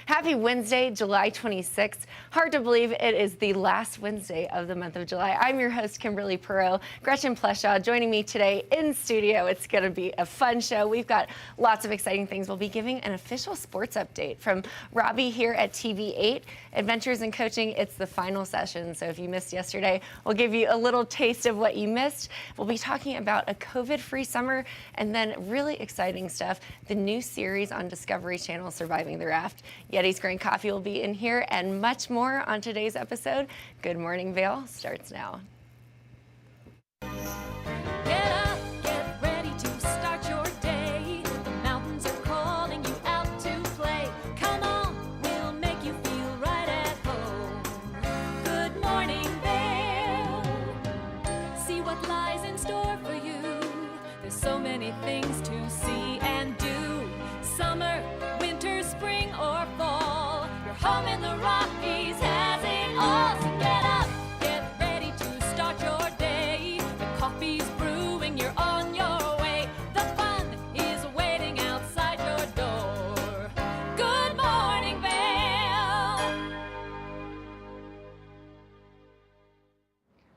Happy Wednesday, July 26th. Hard to believe it is the last Wednesday of the month of July. I'm your host, Kimberly Perot. Gretchen Pleshaw joining me today in studio. It's going to be a fun show. We've got lots of exciting things. We'll be giving an official sports update from Robbie here at TV8. Adventures in Coaching, it's the final session. So if you missed yesterday, we'll give you a little taste of what you missed. We'll be talking about a COVID-free summer and then really exciting stuff, the new series on Discovery Channel, Surviving the Raft. Yeti's Green Coffee will be in here and much more on today's episode. Good Morning Vail starts now. Get up, get ready to start your day. The mountains are calling you out to play. Come on, we'll make you feel right at home. Good morning, Vail. See what lies in store for you. There's so many things to see and do. Summer, winter, spring, or fall. Your home in the Rockies has it all. So get up, get ready to start your day. The coffee's brewing, you're on your way. The fun is waiting outside your door. Good morning, Vail.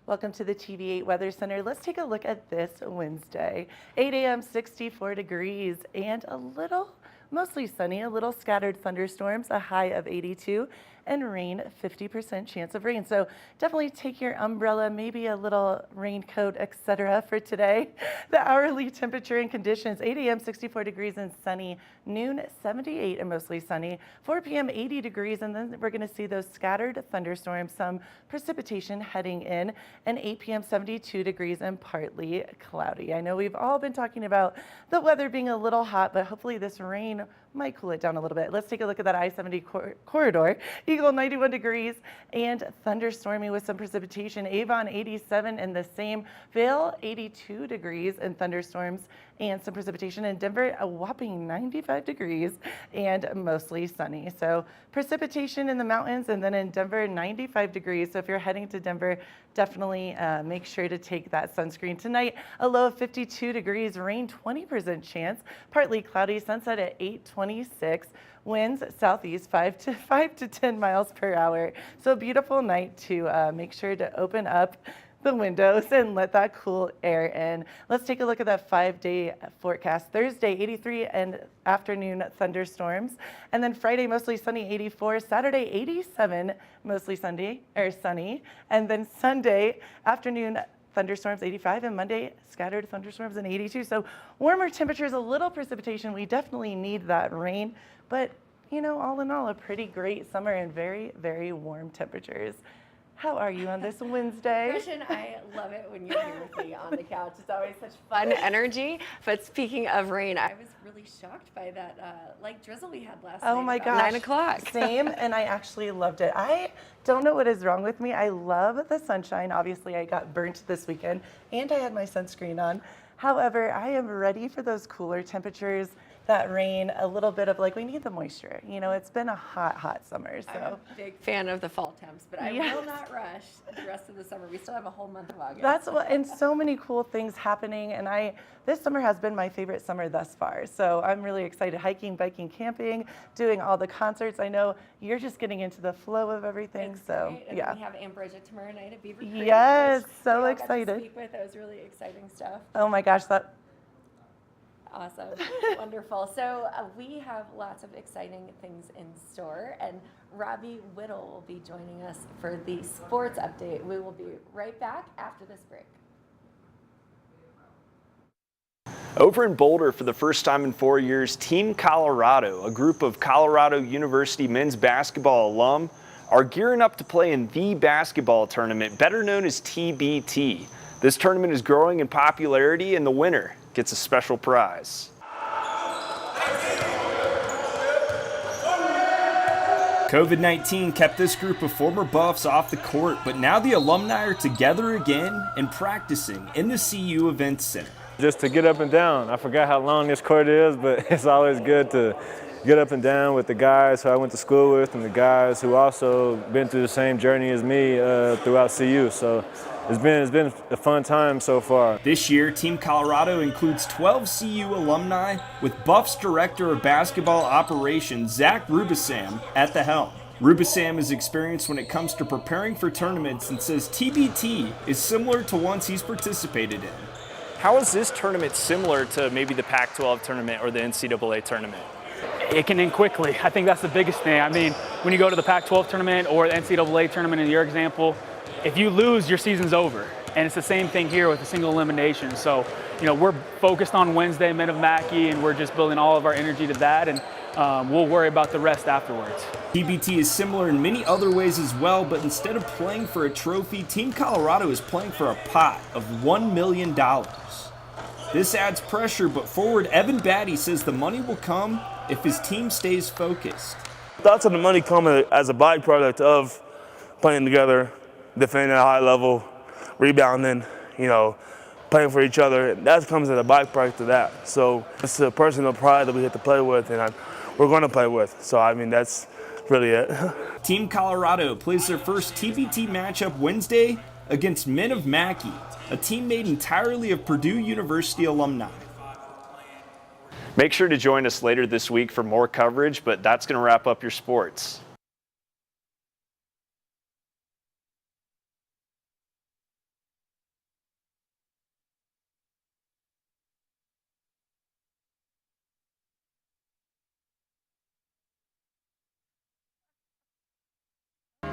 Welcome to the TV8 Weather Center. Let's take a look at this Wednesday. 8 a.m., 64 degrees and a little mostly sunny, a little scattered thunderstorms, a high of 82, and rain, 50% chance of rain. So definitely take your umbrella, maybe a little raincoat, etc. for today. The hourly temperature and conditions, 8 a.m., 64 degrees and sunny, noon, 78 and mostly sunny, 4 p.m., 80 degrees, and then we're going to see those scattered thunderstorms, some precipitation heading in, and 8 p.m., 72 degrees and partly cloudy. I know we've all been talking about the weather being a little hot, but hopefully this rain might cool it down a little bit. Let's take a look at that I-70 corridor. Eagle, 91 degrees and thunderstormy with some precipitation. Avon, 87 and the same. Vail, 82 degrees and thunderstorms and some precipitation. In Denver, a whopping 95 degrees and mostly sunny. So precipitation in the mountains, and then in Denver, 95 degrees. So if you're heading to Denver, definitely make sure to take that sunscreen. Tonight, a low of 52 degrees, rain 20% chance, partly cloudy, sunset at 8:26. Winds southeast 5 to 10 miles per hour. So a beautiful night to make sure to open up the windows and let that cool air in. Let's take a look at that 5-day forecast. Thursday, 83 and afternoon thunderstorms. And then Friday, mostly sunny, 84. Saturday, 87, mostly sunny. And then Sunday, afternoon thunderstorms, 85, and Monday, scattered thunderstorms, and 82. So warmer temperatures, a little precipitation. We definitely need that rain, but you know, all in all, a pretty great summer and very, very warm temperatures. How are you on this Wednesday? Gretchen, I love it when you're here with me on the couch. It's always such fun energy. But speaking of rain, I was really shocked by that light drizzle we had last night. Oh my gosh. 9 o'clock. Same, and I actually loved it. I don't know what is wrong with me. I love the sunshine. Obviously, I got burnt this weekend, and I had my sunscreen on. However, I am ready for those cooler temperatures, that rain, a little bit of we need the moisture. You know, it's been a hot, hot summer. So I'm a big fan of the fall temps, but I will not rush the rest of the summer. We still have a whole month of August. That's what, and so many cool things happening. And this summer has been my favorite summer thus far. So I'm really excited. Hiking, biking, camping, doing all the concerts. I know you're just getting into the flow of everything. It's so great. And yeah. then we have Ann Bridget tomorrow night at Beaver Creek. Yes, so we all excited. Got to speak with. That was really exciting stuff. Oh my gosh, that. Awesome. Wonderful. So we have lots of exciting things in store, and Robbie Whittle will be joining us for the sports update. We will be right back after this break. Over in Boulder for the first time in 4 years, Team Colorado, a group of Colorado University men's basketball alum, are gearing up to play in the basketball tournament, better known as TBT. This tournament is growing in popularity, and the winner gets a special prize. COVID-19 kept this group of former Buffs off the court, but now the alumni are together again and practicing in the CU Events Center. Just to get up and down. I forgot how long this court is, but it's always good to get up and down with the guys who I went to school with and the guys who also been through the same journey as me throughout CU. So it's been a fun time so far. This year, Team Colorado includes 12 CU alumni with Buffs Director of Basketball Operations Zach Rubisam at the helm. Rubisam is experienced when it comes to preparing for tournaments and says TBT is similar to ones he's participated in. How is this tournament similar to maybe the Pac-12 tournament or the NCAA tournament? It can end quickly. I think that's the biggest thing. I mean, when you go to the Pac-12 tournament or the NCAA tournament in your example, if you lose, your season's over. And it's the same thing here with a single elimination. So, we're focused on Wednesday, Men of Mackey, and we're just building all of our energy to that, and we'll worry about the rest afterwards. TBT is similar in many other ways as well, but instead of playing for a trophy, Team Colorado is playing for a pot of $1 million. This adds pressure, but forward Evan Batty says the money will come if his team stays focused. Thoughts on the money come as a byproduct of playing together, defending at a high level, rebounding, playing for each other. That comes as a byproduct of that. So it's a personal pride that we get to play with, and we're going to play with. So, that's really it. Team Colorado plays their first TBT matchup Wednesday against Men of Mackey, a team made entirely of Purdue University alumni. Make sure to join us later this week for more coverage, but that's going to wrap up your sports.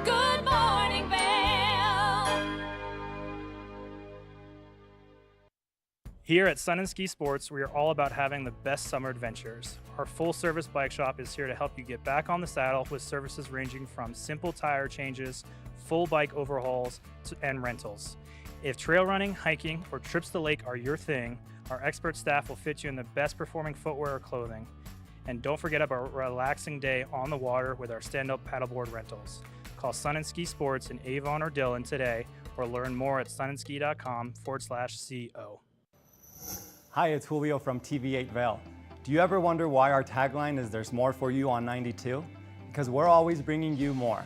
Good morning, Vail. Here at Sun and Ski Sports, we are all about having the best summer adventures. Our full-service bike shop is here to help you get back on the saddle with services ranging from simple tire changes, full bike overhauls, and rentals. If trail running, hiking, or trips to the lake are your thing, our expert staff will fit you in the best performing footwear or clothing. And don't forget about a relaxing day on the water with our stand-up paddleboard rentals. Call Sun and Ski Sports in Avon or Dillon today, or learn more at sunandski.com/CO. Hi, it's Julio from TV8 Vail. Do you ever wonder why our tagline is "There's more for you on 92"? Because we're always bringing you more.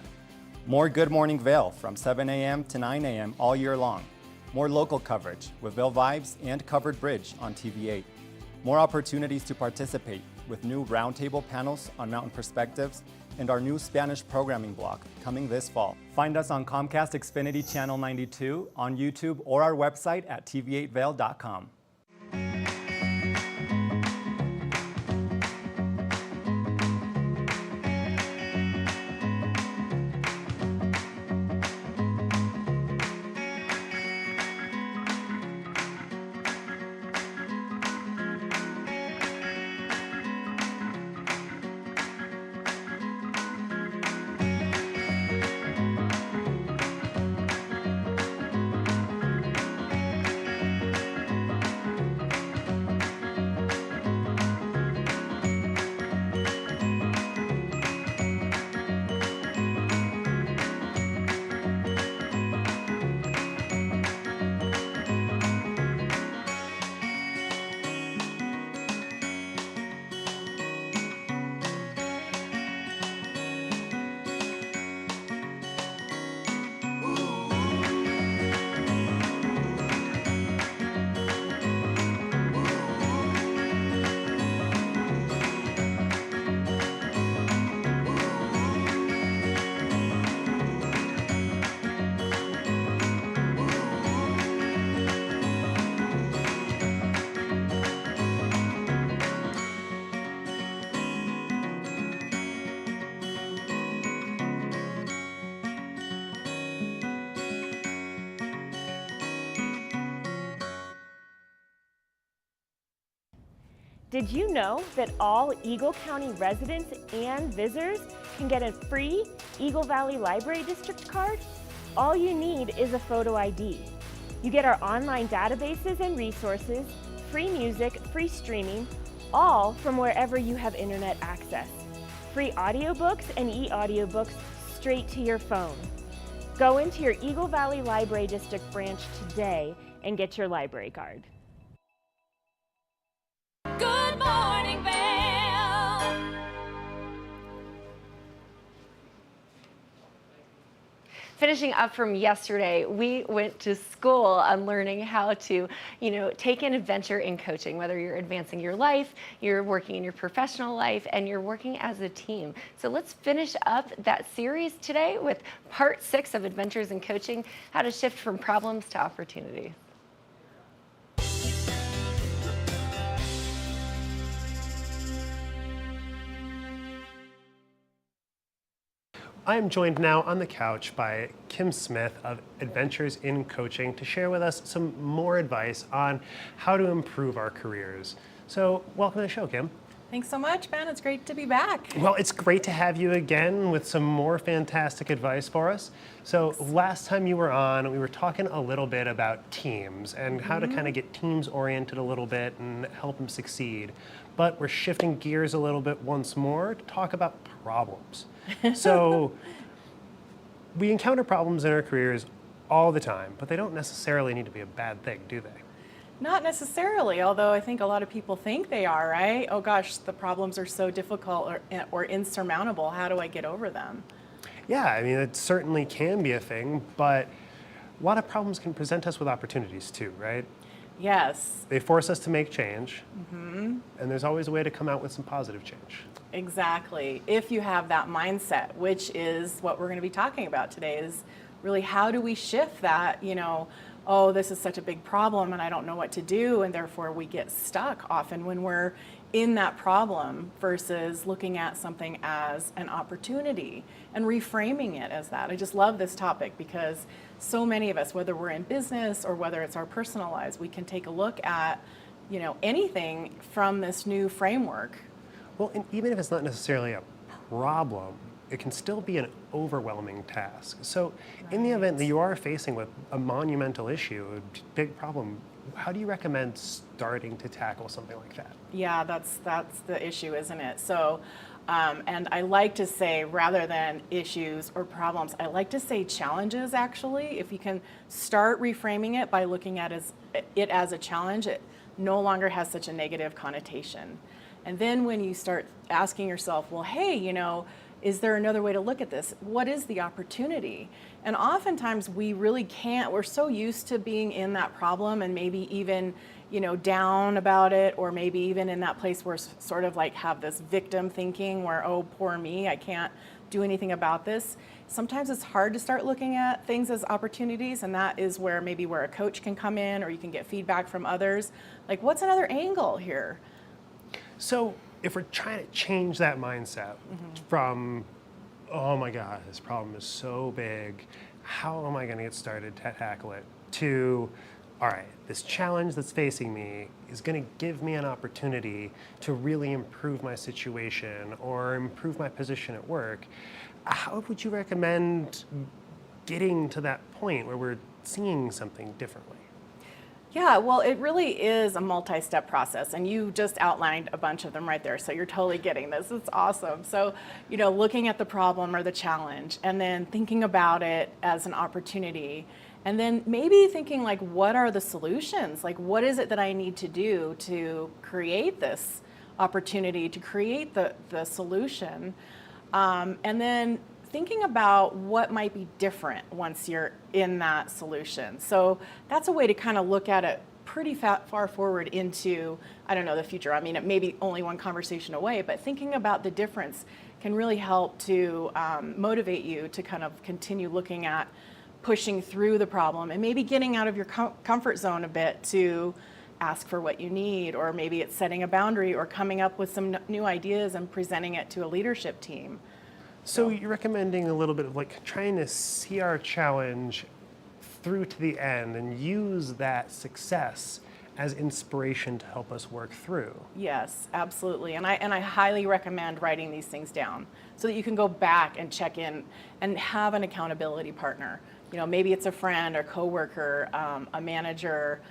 More Good Morning Vail from 7 a.m. to 9 a.m. all year long. More local coverage with Vail Vibes and Covered Bridge on TV8. More opportunities to participate with new roundtable panels on mountain perspectives and our new Spanish programming block coming this fall. Find us on Comcast Xfinity Channel 92, on YouTube, or our website at tv8vail.com. Did you know that all Eagle County residents and visitors can get a free Eagle Valley Library District card? All you need is a photo ID. You get our online databases and resources, free music, free streaming, all from wherever you have internet access. Free audiobooks and e-audiobooks straight to your phone. Go into your Eagle Valley Library District branch today and get your library card. Good morning, Vail. Finishing up from yesterday, we went to school on learning how to, take an adventure in coaching, whether you're advancing your life, you're working in your professional life, and you're working as a team. So let's finish up that series today with part 6 of Adventures in Coaching, how to shift from problems to opportunity. I am joined now on the couch by Kim Smith of Adventures in Coaching to share with us some more advice on how to improve our careers. So welcome to the show, Kim. Thanks so much, Ben. It's great to be back. Well, it's great to have you again with some more fantastic advice for us. So last time you were on, we were talking a little bit about teams and how to kind of get teams oriented a little bit and help them succeed. But we're shifting gears a little bit once more to talk about problems. So we encounter problems in our careers all the time, but they don't necessarily need to be a bad thing, do they? Not necessarily, although I think a lot of people think they are, right? Oh gosh, the problems are so difficult or insurmountable. How do I get over them? Yeah, I mean, it certainly can be a thing, but a lot of problems can present us with opportunities too, right? Yes. They force us to make change, and there's always a way to come out with some positive change. Exactly. If you have that mindset, which is what we're going to be talking about today, is really how do we shift that, oh, this is such a big problem and I don't know what to do, and therefore we get stuck often when we're in that problem versus looking at something as an opportunity and reframing it as that. I just love this topic because so many of us, whether we're in business or whether it's our personal lives, we can take a look at, anything from this new framework. Well, and even if it's not necessarily a problem, it can still be an overwhelming task. So in the event that you are facing with a monumental issue, a big problem, how do you recommend starting to tackle something like that? Yeah, that's the issue, isn't it? So, and I like to say, rather than issues or problems, I like to say challenges, actually. If you can start reframing it by looking at it as a challenge, it no longer has such a negative connotation. And then when you start asking yourself, well, hey, is there another way to look at this? What is the opportunity? And oftentimes we really can't. We're so used to being in that problem and maybe even, down about it, or maybe even in that place where sort of like have this victim thinking where, oh, poor me, I can't do anything about this. Sometimes it's hard to start looking at things as opportunities, and that is where a coach can come in, or you can get feedback from others. Like, what's another angle here? So if we're trying to change that mindset from, oh my God, this problem is so big, how am I going to get started to tackle it, to, all right, this challenge that's facing me is going to give me an opportunity to really improve my situation or improve my position at work, how would you recommend getting to that point where we're seeing something differently? Yeah, well, it really is a multi-step process, and you just outlined a bunch of them right there, so you're totally getting this. It's awesome. So, looking at the problem or the challenge, and then thinking about it as an opportunity, and then maybe thinking, like, what are the solutions? Like, what is it that I need to do to create this opportunity, to create the solution? And then thinking about what might be different once you're in that solution. So that's a way to kind of look at it pretty far forward into, I don't know, the future. I mean, it may be only one conversation away, but thinking about the difference can really help to motivate you to kind of continue looking at pushing through the problem and maybe getting out of your comfort zone a bit to ask for what you need, or maybe it's setting a boundary or coming up with some new ideas and presenting it to a leadership team. So you're recommending a little bit of like trying to see our challenge through to the end and use that success as inspiration to help us work through. Yes, absolutely. And I highly recommend writing these things down so that you can go back and check in and have an accountability partner. Maybe it's a friend or coworker, a manager,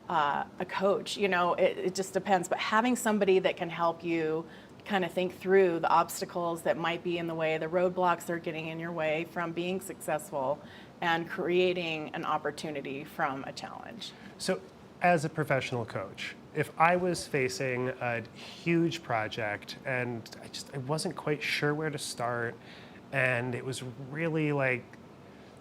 a coach, it just depends. But having somebody that can help you kind of think through the obstacles that might be in the way, the roadblocks that are getting in your way from being successful and creating an opportunity from a challenge. So as a professional coach, if I was facing a huge project and I wasn't quite sure where to start, and it was really like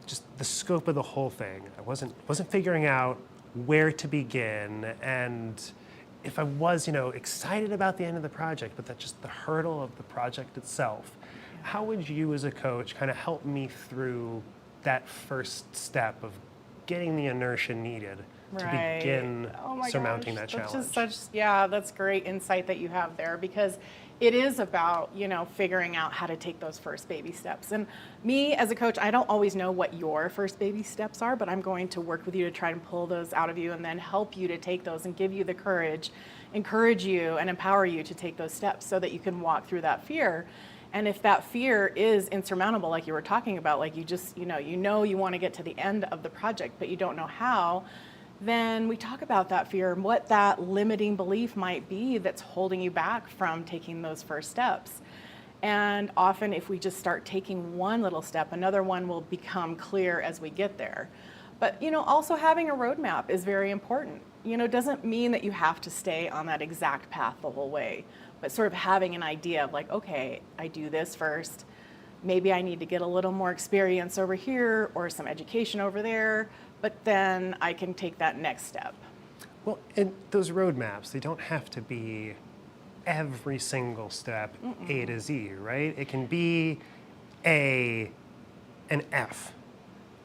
just the scope of the whole thing. I wasn't figuring out where to begin, and if I was, excited about the end of the project, but that's just the hurdle of the project itself. How would you as a coach kind of help me through that first step of getting the inertia needed to begin surmounting that challenge? That's great insight that you have there, because it is about, figuring out how to take those first baby steps. And me as a coach, I don't always know what your first baby steps are, but I'm going to work with you to try and pull those out of you and then help you to take those and give you the courage, encourage you and empower you to take those steps so that you can walk through that fear. And if that fear is insurmountable, like you were talking about, like you just, you want to get to the end of the project, but you don't know how, then we talk about that fear and what that limiting belief might be that's holding you back from taking those first steps. And often if we just start taking one little step, another one will become clear as we get there. But, also having a roadmap is very important. Doesn't mean that you have to stay on that exact path the whole way, but sort of having an idea of like, okay, I do this first. Maybe I need to get a little more experience over here or some education over there, but then I can take that next step. Well, and those roadmaps, they don't have to be every single step A to Z, right? It can be A and F,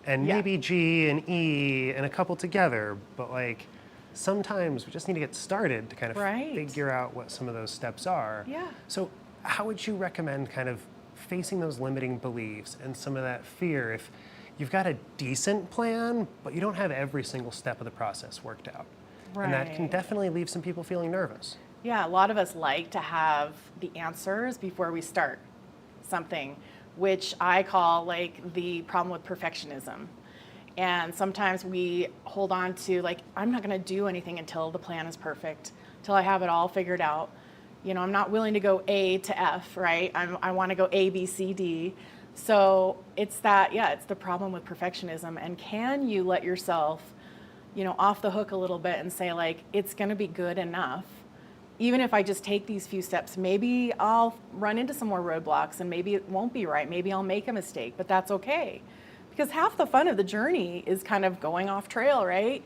and maybe G and E and a couple together, but like sometimes we just need to get started to kind of figure out what some of those steps are. Yeah. So how would you recommend kind of facing those limiting beliefs and some of that fear if you've got a decent plan, but you don't have every single step of the process worked out? And that can definitely leave some people feeling nervous. Yeah, a lot of us like to have the answers before we start something, which I call like the problem with perfectionism. And sometimes we hold on to like, I'm not going to do anything until the plan is perfect, till I have it all figured out. I'm not willing to go A to F, right? I want to go A, B, C, D. So it's the problem with perfectionism. And can you let yourself, off the hook a little bit and say like, it's going to be good enough. Even if I just take these few steps, maybe I'll run into some more roadblocks and maybe it won't be right. Maybe I'll make a mistake, but that's okay. Because half the fun of the journey is kind of going off trail, right?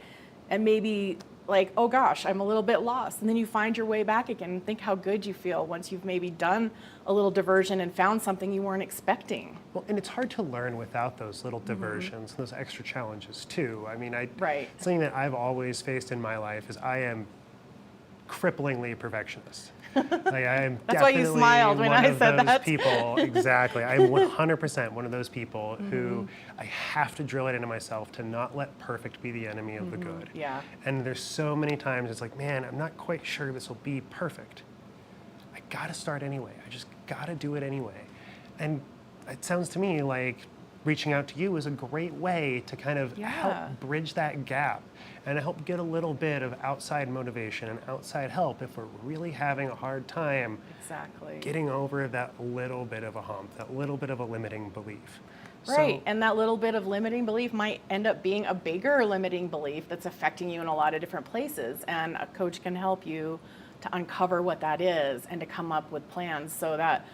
And maybe like, oh gosh, I'm a little bit lost. And then you find your way back again and think how good you feel once you've maybe done a little diversion and found something you weren't expecting. Well, and it's hard to learn without those little diversions and those extra challenges too. I mean, something that I've always faced in my life is I am cripplingly perfectionist. Like I am That's why you smiled when I said that. People, exactly. I'm 100% one of those people who I have to drill it into myself to not let perfect be the enemy of the good. Yeah. And there's so many times it's like, man, I'm not quite sure this will be perfect. I gotta start anyway. I just gotta do it anyway. And it sounds to me like reaching out to you is a great way to kind of help bridge that gap and help get a little bit of outside motivation and outside help if we're really having a hard time getting over that little bit of a hump, that little bit of a limiting belief. Right, and that little bit of limiting belief might end up being a bigger limiting belief that's affecting you in a lot of different places, and a coach can help you to uncover what that is and to come up with plans so that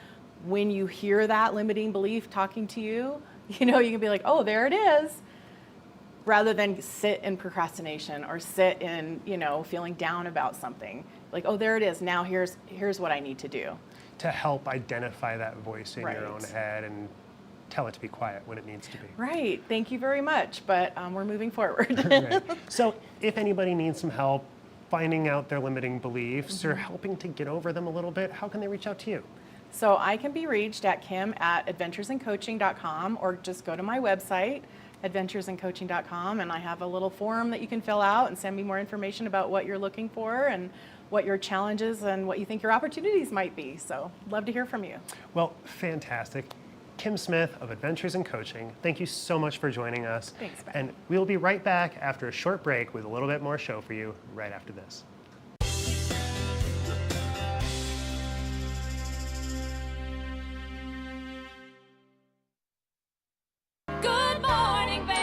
when you hear that limiting belief talking to you, you can be like, oh, there it is, rather than sit in procrastination or sit in, feeling down about something. Like, oh, there it is. Now here's what I need to do. To help identify that voice in your own head and tell it to be quiet when it needs to be. Right. Thank you very much. But we're moving forward. Right. So if anybody needs some help finding out their limiting beliefs or helping to get over them a little bit, how can they reach out to you? So I can be reached at kim@adventuresandcoaching.com or just go to my website, adventuresandcoaching.com, and I have a little form that you can fill out and send me more information about what you're looking for and what your challenges and what you think your opportunities might be. So love to hear from you. Well, fantastic. Kim Smith of Adventures in Coaching, thank you so much for joining us. Thanks, Ben. And we'll be right back after a short break with a little bit more show for you right after this. Good morning, Vail.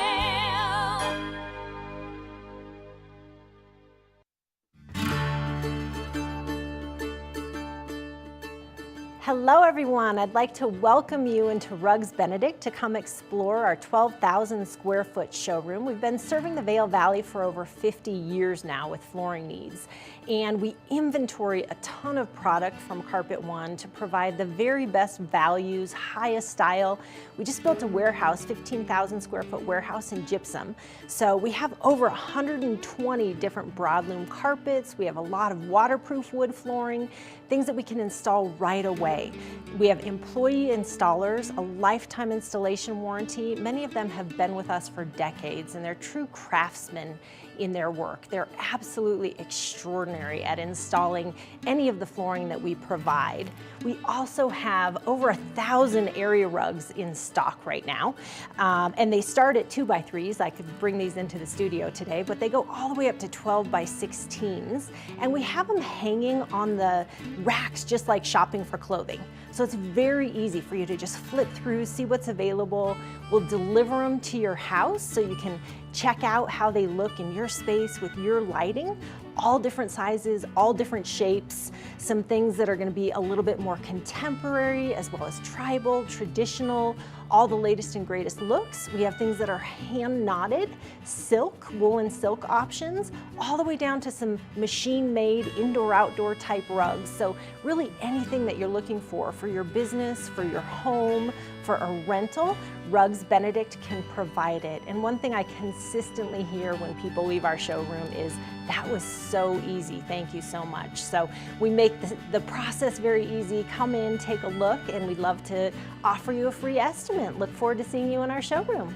Hello everyone, I'd like to welcome you into Rugs Benedict to come explore our 12,000 square foot showroom. We've been serving the Vail Valley for over 50 years now with flooring needs. And we inventory a ton of product from Carpet One to provide the very best values, highest style. We just built a warehouse, 15,000 square foot warehouse in gypsum. So we have over 120 different broadloom carpets. We have a lot of waterproof wood flooring, things that we can install right away. We have employee installers, a lifetime installation warranty. Many of them have been with us for decades and they're true craftsmen in their work. They're absolutely extraordinary at installing any of the flooring that we provide. We also have over 1,000 area rugs in stock right now. And they start at 2x3s. I could bring these into the studio today, but they go all the way up to 12x16s. And we have them hanging on the racks just like shopping for clothing. So it's very easy for you to just flip through, see what's available. We'll deliver them to your house so you can check out how they look in your space with your lighting. All different sizes, all different shapes, some things that are going to be a little bit more contemporary as well as tribal, traditional, all the latest and greatest looks. We have things that are hand knotted, silk, woolen silk options, all the way down to some machine made indoor outdoor type rugs. So really anything that you're looking for your business, for your home, for a rental, Rugs Benedict can provide it. And one thing I consistently hear when people leave our showroom is, that was so easy, thank you so much. So we make the process very easy. Come in, take a look, and we'd love to offer you a free estimate. Look forward to seeing you in our showroom.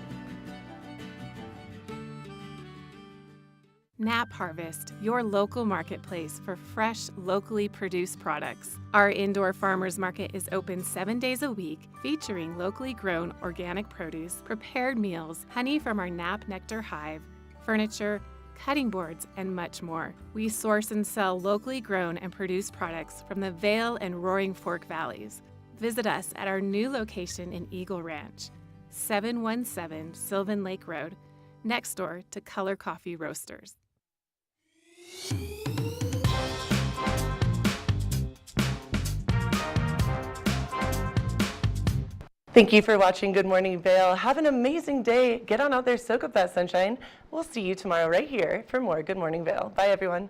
Nap Harvest, your local marketplace for fresh, locally produced products. Our indoor farmers market is open 7 days a week, featuring locally grown organic produce, prepared meals, honey from our Nap Nectar hive, furniture, cutting boards, and much more. We source and sell locally grown and produced products from the Vail and Roaring Fork Valleys. Visit us at our new location in Eagle Ranch, 717 Sylvan Lake Road, next door to Color Coffee Roasters. Thank you for watching Good Morning Vail. Have an amazing day. Get on out there, soak up that sunshine. We'll see you tomorrow right here for more Good Morning Vail. Bye, everyone.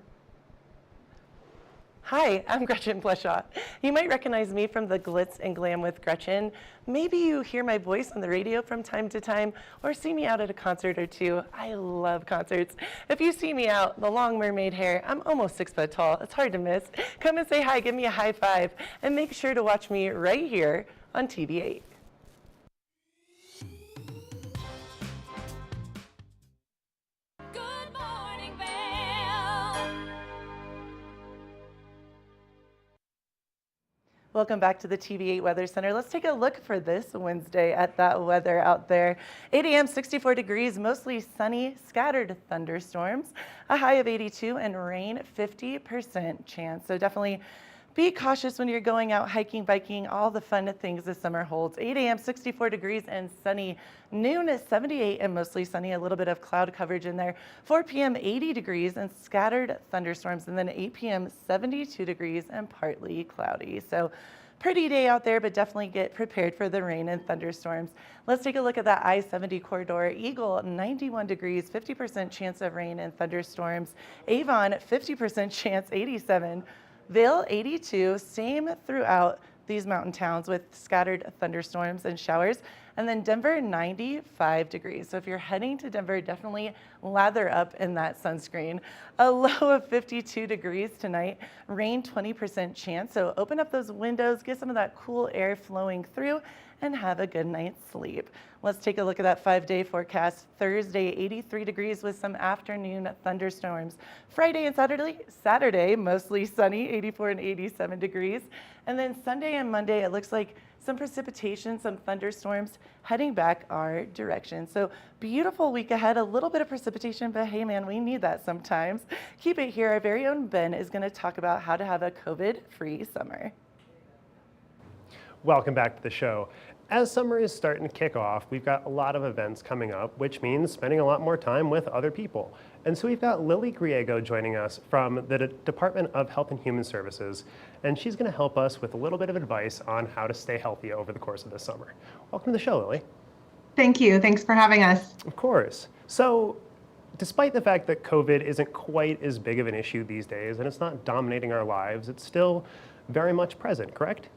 Hi, I'm Gretchen Pleshaw. You might recognize me from the Glitz and Glam with Gretchen. Maybe you hear my voice on the radio from time to time or see me out at a concert or two. I love concerts. If you see me out, the long mermaid hair, I'm almost 6 foot tall. It's hard to miss. Come and say hi, give me a high five, and make sure to watch me right here on TV8. Welcome back to the TV8 Weather Center. Let's take a look for this Wednesday at that weather out there. 8 a.m., 64 degrees, mostly sunny, scattered thunderstorms, a high of 82, and rain, 50% chance. So definitely be cautious when you're going out hiking, biking, all the fun things the summer holds. 8 a.m., 64 degrees and sunny. Noon is 78 and mostly sunny, a little bit of cloud coverage in there. 4 p.m., 80 degrees and scattered thunderstorms. And then 8 p.m., 72 degrees and partly cloudy. So pretty day out there, but definitely get prepared for the rain and thunderstorms. Let's take a look at that I-70 corridor. Eagle, 91 degrees, 50% chance of rain and thunderstorms. Avon, 50% chance, 87. Vail, 82, same throughout these mountain towns with scattered thunderstorms and showers. And then Denver, 95 degrees. So if you're heading to Denver, definitely lather up in that sunscreen. A low of 52 degrees tonight, rain 20% chance. So open up those windows, get some of that cool air flowing through, and have a good night's sleep. Let's take a look at that 5-day forecast. Thursday, 83 degrees with some afternoon thunderstorms. Friday and Saturday, mostly sunny, 84 and 87 degrees. And then Sunday and Monday, it looks like some precipitation, some thunderstorms heading back our direction. So beautiful week ahead, a little bit of precipitation, but hey man, we need that sometimes. Keep it here. Our very own Ben is going to talk about how to have a COVID-free summer. Welcome back to the show. As summer is starting to kick off, we've got a lot of events coming up, which means spending a lot more time with other people. And so we've got Lily Griego joining us from the Department of Health and Human Services, and she's going to help us with a little bit of advice on how to stay healthy over the course of the summer. Welcome to the show, Lily. Thank you. Thanks for having us. Of course. So, despite the fact that COVID isn't quite as big of an issue these days and it's not dominating our lives, it's still very much present, correct?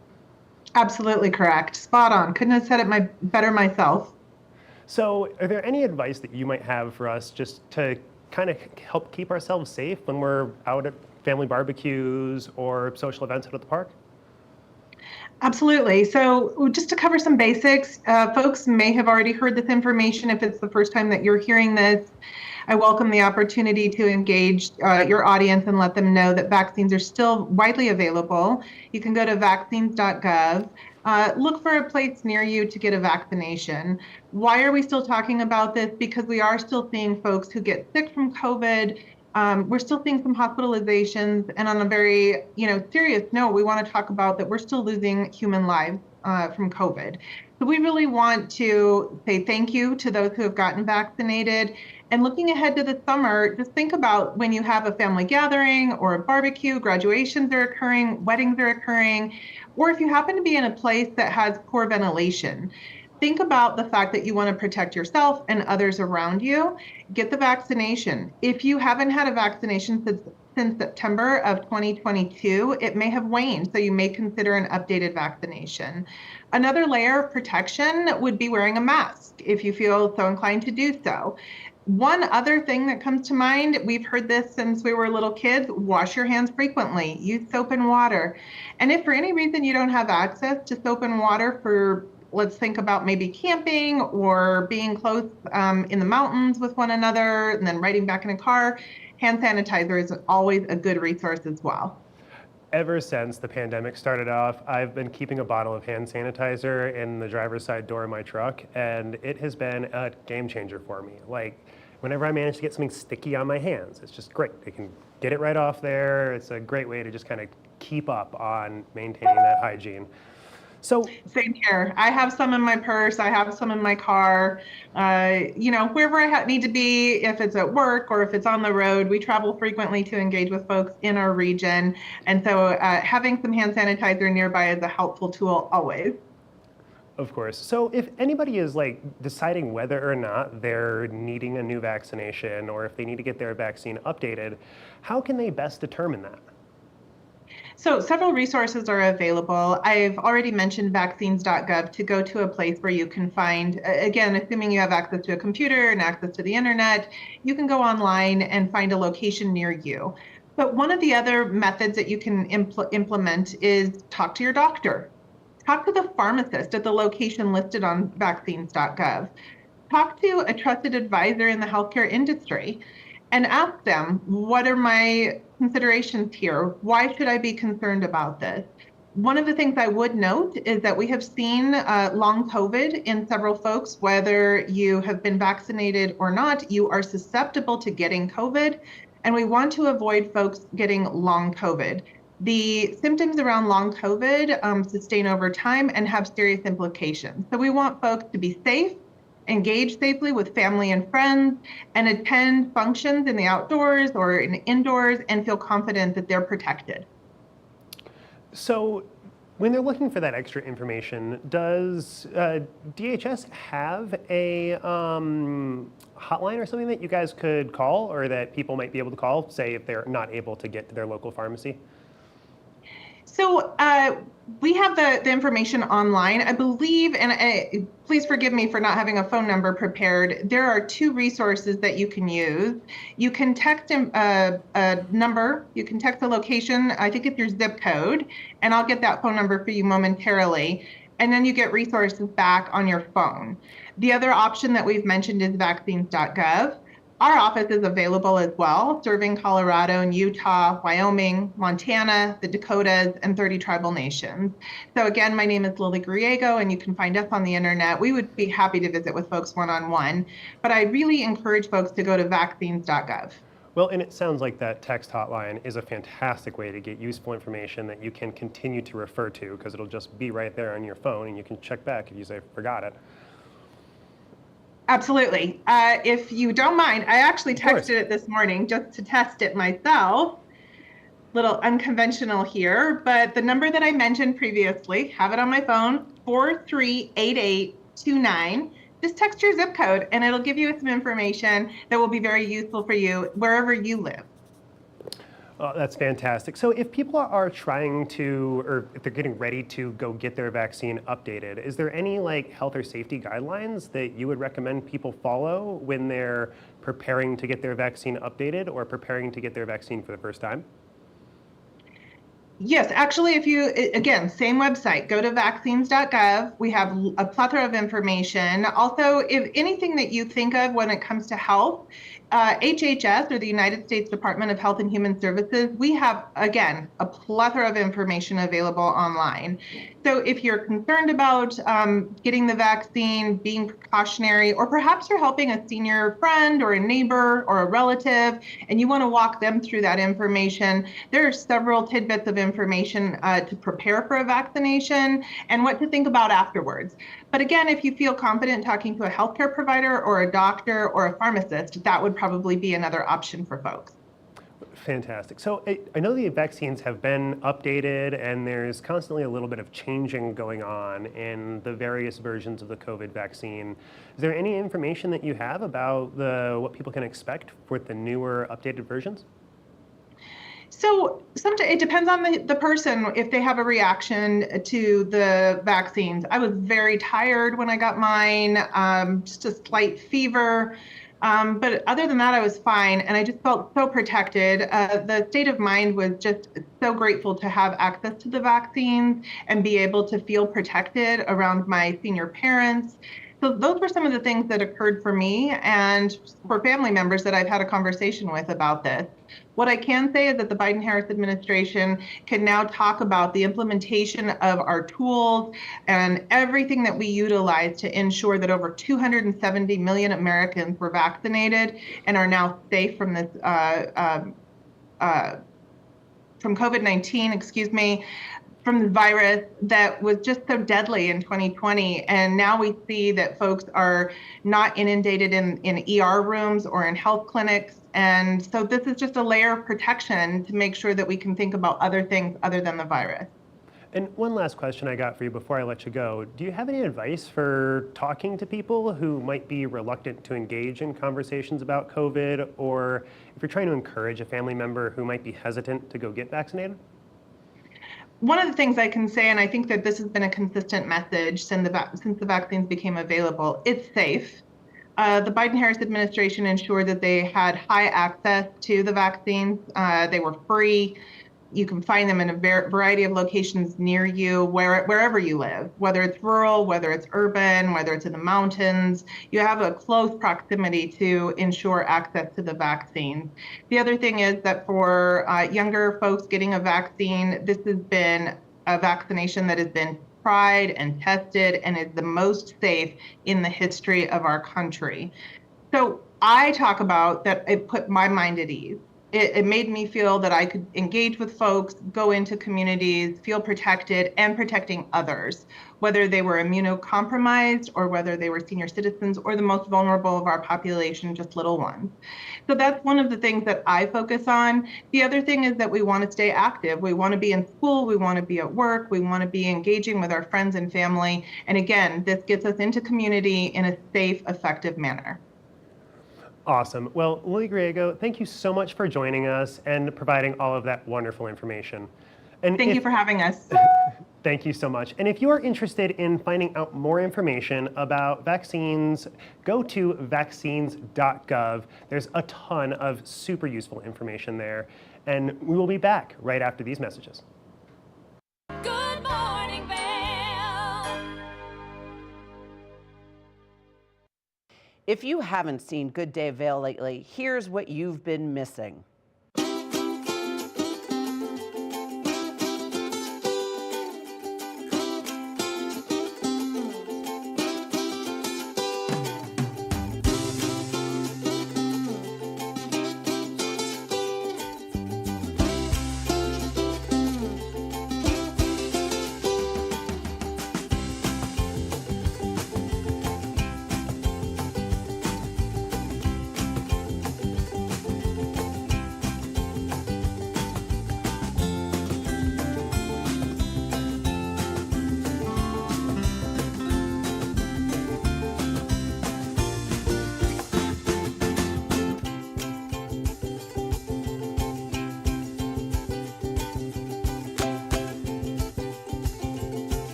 Absolutely correct. Spot on. Couldn't have said it better myself. So, are there any advice that you might have for us just to kind of help keep ourselves safe when we're out at family barbecues or social events out at the park? Absolutely. So just to cover some basics, folks may have already heard this information. If it's the first time that you're hearing this, I welcome the opportunity to engage your audience and let them know that vaccines are still widely available. You can go to vaccines.gov. Look for a place near you to get a vaccination. Why are we still talking about this? Because we are still seeing folks who get sick from COVID. We're still seeing some hospitalizations, and on a very, serious note, we want to talk about that we're still losing human lives from COVID. So we really want to say thank you to those who have gotten vaccinated. And looking ahead to the summer, just think about when you have a family gathering or a barbecue, graduations are occurring, weddings are occurring, or if you happen to be in a place that has poor ventilation. Think about the fact that you want to protect yourself and others around you. Get the vaccination. If you haven't had a vaccination since September of 2022, it may have waned, so you may consider an updated vaccination. Another layer of protection would be wearing a mask if you feel so inclined to do so. One other thing that comes to mind, we've heard this since we were little kids, wash your hands frequently, use soap and water. And if for any reason you don't have access to soap and water for, let's think about maybe camping or being close in the mountains with one another and then riding back in a car, hand sanitizer is always a good resource as well. Ever since the pandemic started off, I've been keeping a bottle of hand sanitizer in the driver's side door of my truck, and it has been a game changer for me. Like, whenever I manage to get something sticky on my hands, it's just great. I can get it right off there. It's a great way to just kind of keep up on maintaining that hygiene. So same here. I have some in my purse. I have some in my car. Wherever I need to be, if it's at work or if it's on the road, we travel frequently to engage with folks in our region. And so having some hand sanitizer nearby is a helpful tool always. Of course. So if anybody is deciding whether or not they're needing a new vaccination or if they need to get their vaccine updated, how can they best determine that? So several resources are available. I've already mentioned vaccines.gov to go to a place where you can find, again, assuming you have access to a computer and access to the internet, you can go online and find a location near you. But one of the other methods that you can implement is talk to your doctor. Talk to the pharmacist at the location listed on vaccines.gov. Talk to a trusted advisor in the healthcare industry and ask them, what are my considerations here? Why should I be concerned about this? One of the things I would note is that we have seen long COVID in several folks, whether you have been vaccinated or not, you are susceptible to getting COVID, and we want to avoid folks getting long COVID. The symptoms around long COVID sustain over time and have serious implications. So we want folks to be safe, engage safely with family and friends, and attend functions in the outdoors or in indoors and feel confident that they're protected. So when they're looking for that extra information, does DHS have a hotline or something that you guys could call or that people might be able to call, say if they're not able to get to their local pharmacy? So we have the information online, I believe, and please forgive me for not having a phone number prepared. There are two resources that you can use. You can text a number, you can text a location, I think it's your zip code, and I'll get that phone number for you momentarily, and then you get resources back on your phone. The other option that we've mentioned is vaccines.gov. Our office is available as well, serving Colorado and Utah, Wyoming, Montana, the Dakotas, and 30 tribal nations. So again, my name is Lily Griego, and you can find us on the internet. We would be happy to visit with folks one-on-one, but I really encourage folks to go to vaccines.gov. Well, and it sounds like that text hotline is a fantastic way to get useful information that you can continue to refer to, because it'll just be right there on your phone, and you can check back if you say, forgot it. Absolutely. If you don't mind, I actually texted it this morning just to test it myself. Little unconventional here, but the number that I mentioned previously, have it on my phone, 438829. Just text your zip code and it'll give you some information that will be very useful for you wherever you live. Oh, that's fantastic. So if people are trying to, or if they're getting ready to go get their vaccine updated, is there any like health or safety guidelines that you would recommend people follow when they're preparing to get their vaccine updated or preparing to get their vaccine for the first time? Yes, actually, if you, again, same website, go to vaccines.gov. We have a plethora of information. Also, if anything that you think of when it comes to health, HHS, or the United States Department of Health and Human Services, we have, again, a plethora of information available online. So if you're concerned about getting the vaccine, being precautionary, or perhaps you're helping a senior friend or a neighbor or a relative, and you want to walk them through that information, there are several tidbits of information to prepare for a vaccination and what to think about afterwards. But again, if you feel confident talking to a healthcare provider or a doctor or a pharmacist, that would probably be another option for folks. Fantastic. So I know the vaccines have been updated and there's constantly a little bit of changing going on in the various versions of the COVID vaccine. Is there any information that you have about what people can expect with the newer updated versions? So it depends on the person if they have a reaction to the vaccines. I was very tired when I got mine, just a slight fever. But other than that, I was fine, and I just felt so protected. The state of mind was just so grateful to have access to the vaccines and be able to feel protected around my senior parents. So those were some of the things that occurred for me and for family members that I've had a conversation with about this. What I can say is that the Biden-Harris administration can now talk about the implementation of our tools and everything that we utilize to ensure that over 270 million Americans were vaccinated and are now safe from this from COVID-19, from the virus that was just so deadly in 2020. And now we see that folks are not inundated in ER rooms or in health clinics. And so this is just a layer of protection to make sure that we can think about other things other than the virus. And one last question I got for you before I let you go. Do you have any advice for talking to people who might be reluctant to engage in conversations about COVID, or if you're trying to encourage a family member who might be hesitant to go get vaccinated? One of the things I can say, and I think that this has been a consistent message since the vaccines became available, it's safe. The Biden-Harris administration ensured that they had high access to the vaccines. They were free. You can find them in a variety of locations near you, wherever you live, whether it's rural, whether it's urban, whether it's in the mountains. You have a close proximity to ensure access to the vaccine. The other thing is that for younger folks getting a vaccine, this has been a vaccination that has been tried and tested and is the most safe in the history of our country. So I talk about that it put my mind at ease. It made me feel that I could engage with folks, go into communities, feel protected, and protecting others, whether they were immunocompromised or whether they were senior citizens or the most vulnerable of our population, just little ones. So that's one of the things that I focus on. The other thing is that we want to stay active. We want to be in school, we want to be at work, we want to be engaging with our friends and family. And again, this gets us into community in a safe, effective manner. Awesome. Well, Lily Griego, thank you so much for joining us and providing all of that wonderful information. And thank you for having us. Thank you so much. And if you are interested in finding out more information about vaccines, go to vaccines.gov. There's a ton of super useful information there. And we will be back right after these messages. Good morning, Vail. If you haven't seen Good Day Vail lately, here's what you've been missing.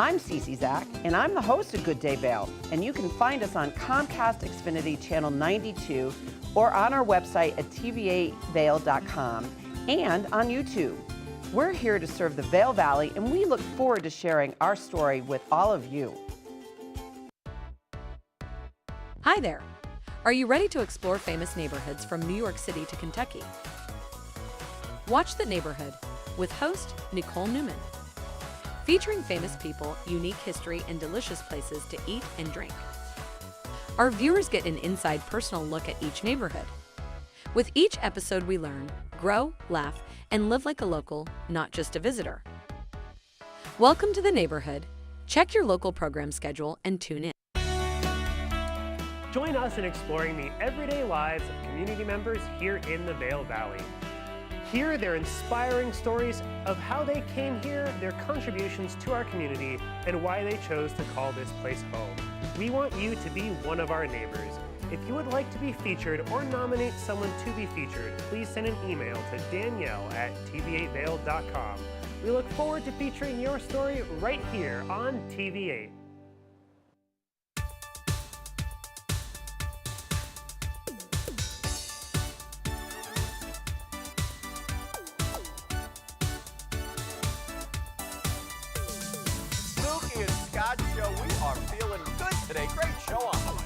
I'm Cece Zach, and I'm the host of Good Day Vail, and you can find us on Comcast Xfinity Channel 92 or on our website at tv8vail.com and on YouTube. We're here to serve the Vail Valley, and we look forward to sharing our story with all of you. Hi there. Are you ready to explore famous neighborhoods from New York City to Kentucky? Watch The Neighborhood with host Nicole Newman. Featuring famous people, unique history, and delicious places to eat and drink. Our viewers get an inside personal look at each neighborhood. With each episode we learn, grow, laugh, and live like a local, not just a visitor. Welcome to The Neighborhood. Check your local program schedule and tune in. Join us in exploring the everyday lives of community members here in the Vail Valley. Hear their inspiring stories of how they came here, their contributions to our community, and why they chose to call this place home. We want you to be one of our neighbors. If you would like to be featured or nominate someone to be featured, please send an email to danielle@tv8vail.com. We look forward to featuring your story right here on TV8. Great show on the way.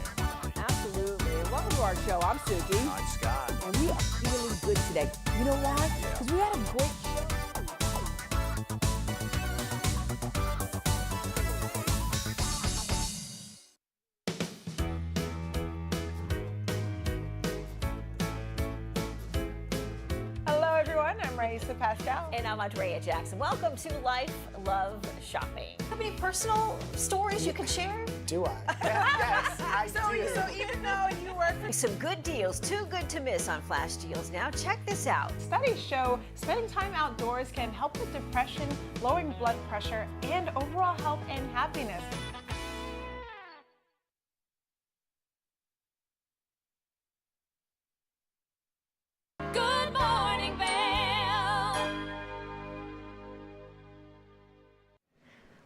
Absolutely. Welcome to our show. I'm Suki. I'm Scott. And we are feeling good today. You know why? Because we had a great show. Hello, everyone. I'm Raisa Pascal. And I'm Andrea Jackson. Welcome to Life, Love, Shopping. Have any personal stories you can share? Do I? Yes, I do. So even though you work for some good deals, too good to miss on flash deals now. Check this out. Studies show spending time outdoors can help with depression, lowering blood pressure, and overall health and happiness. Good morning, Vail.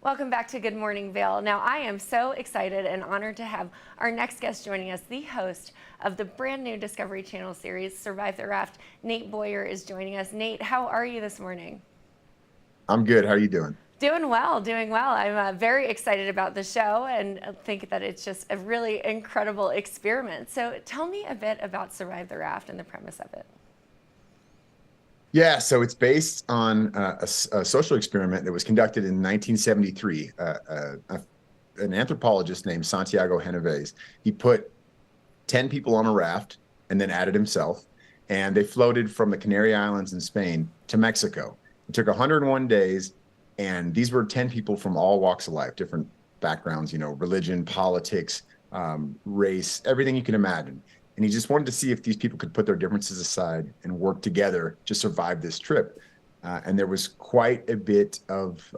Welcome back to Good Morning Vail. Now, I am so excited and honored to have our next guest joining us, the host of the brand new Discovery Channel series, Survive the Raft. Nate Boyer is joining us. Nate, how are you this morning? I'm good. How are you doing? Doing well, doing well. I'm very excited about the show and think that it's just a really incredible experiment. So tell me a bit about Survive the Raft and the premise of it. Yeah, so it's based on a social experiment that was conducted in 1973. An anthropologist named Santiago Genovese. He put 10 people on a raft and then added himself, and they floated from the Canary Islands in Spain to Mexico. It took 101 days, and these were 10 people from all walks of life, different backgrounds, you know, religion, politics, race, everything you can imagine. And he just wanted to see if these people could put their differences aside and work together to survive this trip. And there was quite a bit of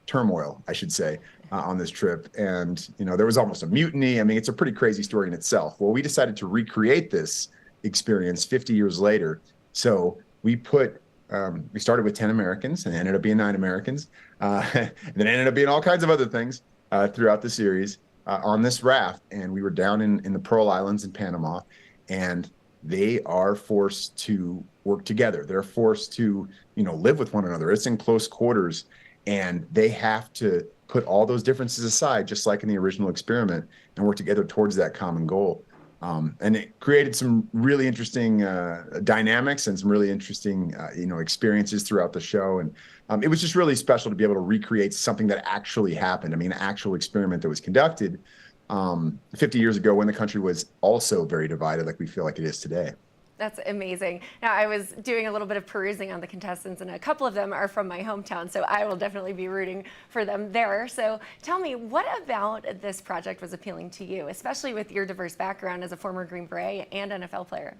turmoil, I should say, on this trip. And, you know, there was almost a mutiny. I mean, it's a pretty crazy story in itself. Well, we decided to recreate this experience 50 years later. So we started with 10 Americans and ended up being 9 Americans. And then ended up being all kinds of other things throughout the series. On this raft, and we were down in the Pearl Islands in Panama, and they are forced to work together. They're forced to, you know, live with one another. It's in close quarters, and they have to put all those differences aside, just like in the original experiment, and work together towards that common goal. And it created some really interesting dynamics and some really interesting, experiences throughout the show. And it was just really special to be able to recreate something that actually happened. I mean, an actual experiment that was conducted 50 years ago when the country was also very divided, like we feel like it is today. That's amazing. Now, I was doing a little bit of perusing on the contestants, and a couple of them are from my hometown, so I will definitely be rooting for them there. So tell me, what about this project was appealing to you, especially with your diverse background as a former Green Beret and NFL player?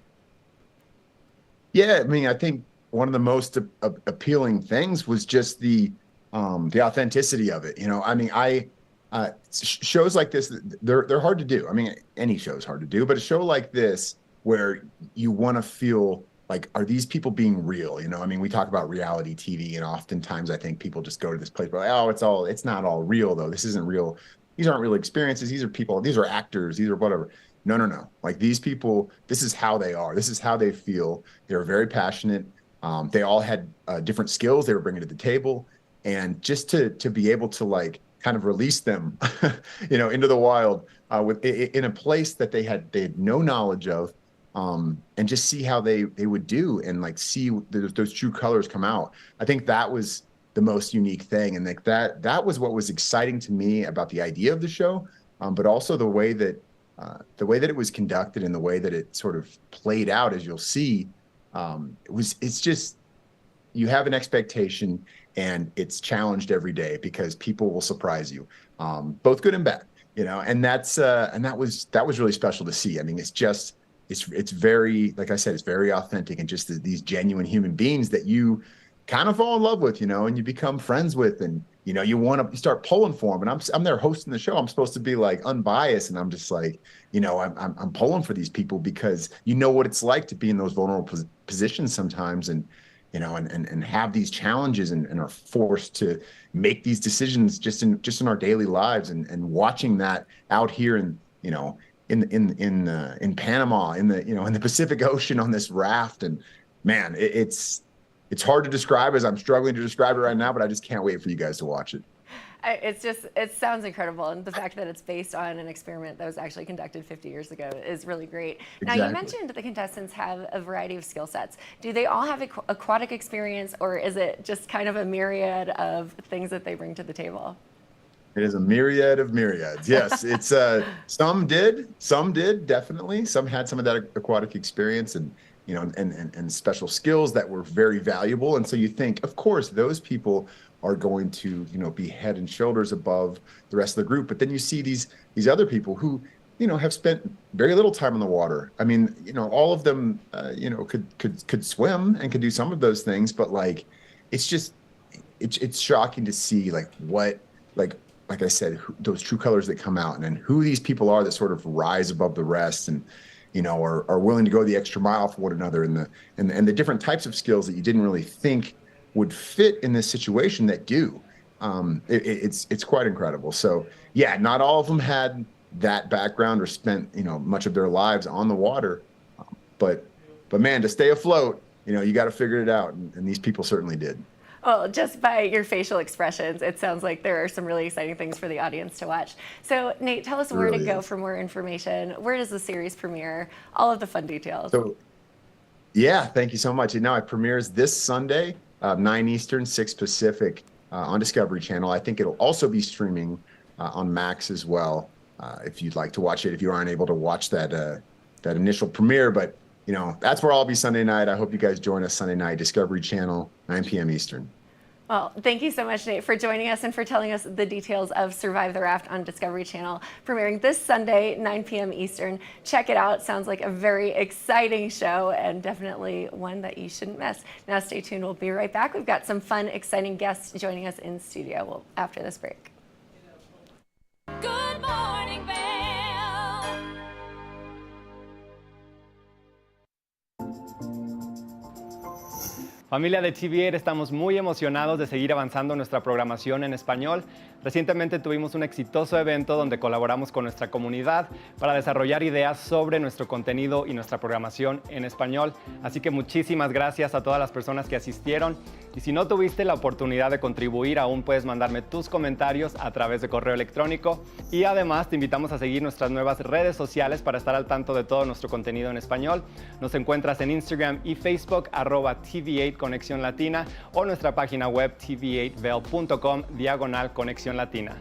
Yeah, I mean, I think one of the most appealing things was just the authenticity of it. You know, I mean, shows like this, they're hard to do. I mean, any show is hard to do, but a show like this, where you want to feel like, are these people being real? You know, I mean, we talk about reality TV, and oftentimes I think people just go to this place where, like, oh, it's not all real though. This isn't real. These aren't real experiences. These are people, these are actors, these are whatever. No. Like, these people, this is how they are. This is how they feel. They're very passionate. They all had different skills they were bringing to the table. And just to be able to, like, kind of release them, you know, into the wild in a place that they had no knowledge of, and just see how they would do, and like see those true colors come out. I think that was the most unique thing, and like that was what was exciting to me about the idea of the show, but also the way that it was conducted and the way that it sort of played out, as you'll see. It's just, you have an expectation, and it's challenged every day because people will surprise you, both good and bad, you know. And that was really special to see. I mean, it's very, like I said, it's very authentic, and just these genuine human beings that you kind of fall in love with, you know, and you become friends with, and you know, you start pulling for them. And I'm there hosting the show. I'm supposed to be like unbiased, and I'm just like, you know, I'm pulling for these people because you know what it's like to be in those vulnerable positions sometimes, and you know, and have these challenges, and are forced to make these decisions just in our daily lives, and watching that out here, and you know, in Panama, in the Pacific Ocean on this raft. And man, it's hard to describe, as I'm struggling to describe it right now, but I just can't wait for you guys to watch it. It sounds incredible, and the fact that it's based on an experiment that was actually conducted 50 years ago is really great. Now, you mentioned the contestants have a variety of skill sets. Do they all have aquatic experience, or is it just kind of a myriad of things that they bring to the table? It is a myriad of myriads. Yes, it's some did definitely. Some had some of that aquatic experience, and you know, and special skills that were very valuable. And so you think, of course, those people are going to, you know, be head and shoulders above the rest of the group. But then you see these other people who, you know, have spent very little time in the water. I mean, you know, all of them, you know, could swim and could do some of those things, but like, it's just, it's shocking to see like what, like I said, those true colors that come out, and then who these people are that sort of rise above the rest, and you know, are willing to go the extra mile for one another, and the different types of skills that you didn't really think would fit in this situation that do. It's quite incredible. So yeah, not all of them had that background or spent, you know, much of their lives on the water, but man, to stay afloat, you know, you got to figure it out, and these people certainly did. Well, just by your facial expressions, it sounds like there are some really exciting things for the audience to watch. So, Nate, tell us where to go for more information. Where does the series premiere? All of the fun details. So, yeah, thank you so much. And now it premieres this Sunday, 9 Eastern, 6 Pacific, on Discovery Channel. I think it'll also be streaming on Max as well, if you'd like to watch it, if you aren't able to watch that initial premiere. But you know, that's where I'll be Sunday night. I hope you guys join us Sunday night, Discovery Channel, 9 p.m. Eastern. Well, thank you so much, Nate, for joining us and for telling us the details of Survive the Raft on Discovery Channel, premiering this Sunday, 9 p.m. Eastern. Check it out. Sounds like a very exciting show, and definitely one that you shouldn't miss. Now, stay tuned. We'll be right back. We've got some fun, exciting guests joining us in studio after this break. Good morning, Vail. Familia de TV8, estamos muy emocionados de seguir avanzando nuestra programación en español. Recientemente tuvimos un exitoso evento donde colaboramos con nuestra comunidad para desarrollar ideas sobre nuestro contenido y nuestra programación en español. Así que muchísimas gracias a todas las personas que asistieron. Y si no tuviste la oportunidad de contribuir, aún puedes mandarme tus comentarios a través de correo electrónico. Y además te invitamos a seguir nuestras nuevas redes sociales para estar al tanto de todo nuestro contenido en español. Nos encuentras en Instagram y Facebook, @TV8 Conexión Latina, o nuestra página web tv8vail.com/Conexión Latina.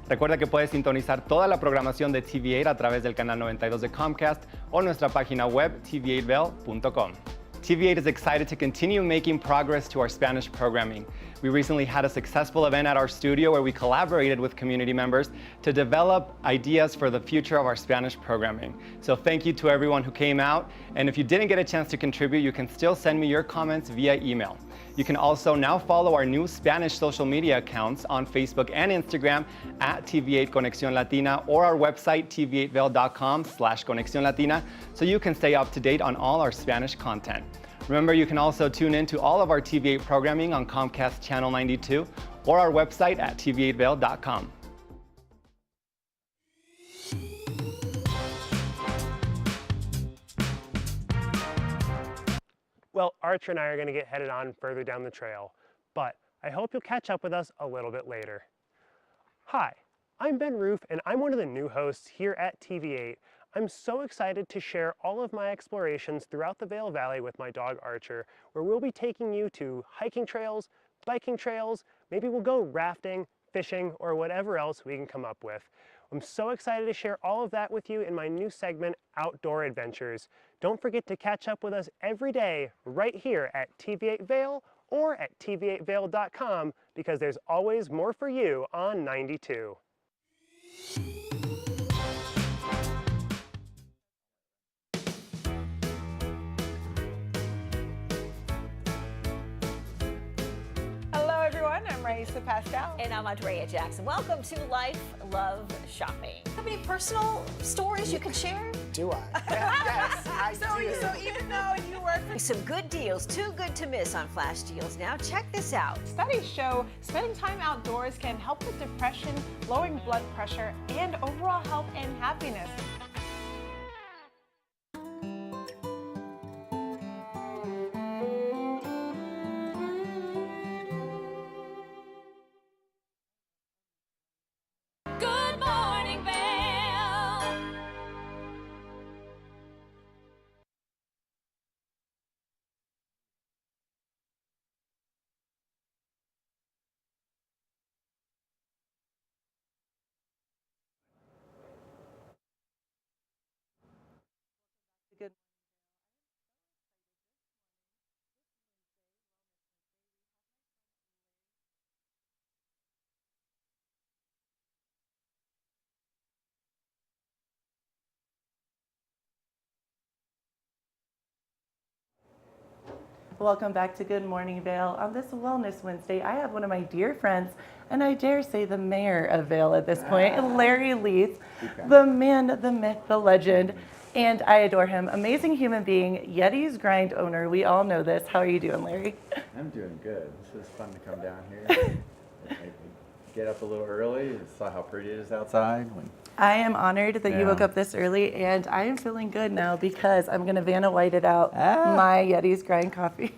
Recuerda que puedes sintonizar toda la programación de TV8 a través del canal 92 de Comcast o nuestra página web tv8vail.com. TV8 is excited to continue making progress to our Spanish programming. We recently had a successful event at our studio where we collaborated with community members to develop ideas for the future of our Spanish programming. So thank you to everyone who came out. And if you didn't get a chance to contribute, you can still send me your comments via email. You can also now follow our new Spanish social media accounts on Facebook and Instagram @TV8 Conexión Latina, or our website tv8vail.com/Conexión Latina, so you can stay up to date on all our Spanish content. Remember, you can also tune in to all of our TV8 programming on Comcast Channel 92 or our website at tv8vail.com. Well, Archer and I are going to get headed on further down the trail, but I hope you'll catch up with us a little bit later. Hi, I'm Ben Roof, and I'm one of the new hosts here at TV8. I'm so excited to share all of my explorations throughout the Vail Valley with my dog Archer, where we'll be taking you to hiking trails, biking trails, maybe we'll go rafting, fishing, or whatever else we can come up with. I'm so excited to share all of that with you in my new segment, Outdoor Adventures. Don't forget to catch up with us every day right here at TV8 Vail or at tv8vail.com, because there's always more for you on 92. Hello, everyone. I'm Raisa Pascal. And I'm Andrea Jackson. Welcome to Life, Love, Shopping. Have any personal stories you can share? Do I? Yes, I do. So even though you work for Some good deals, too good to miss on Flash Deals now. Check this out. studies show spending time outdoors can help with depression, lowering blood pressure, and overall health and happiness. Good morning, Vail. Good. Welcome back to Good Morning Vail. On this Wellness Wednesday, I have one of my dear friends, and I dare say the mayor of Vail at this point, Larry Leith, the man, the myth, the legend, and I adore him. Amazing human being, Yeti's Grind owner. We all know this. How are you doing, Larry? I'm doing good. This is fun to come down here. I get up a little early and saw how pretty it is outside. I am honored that you woke up this early, and I am feeling good now because I'm going to Vanna White it out my Yeti's Grind coffee.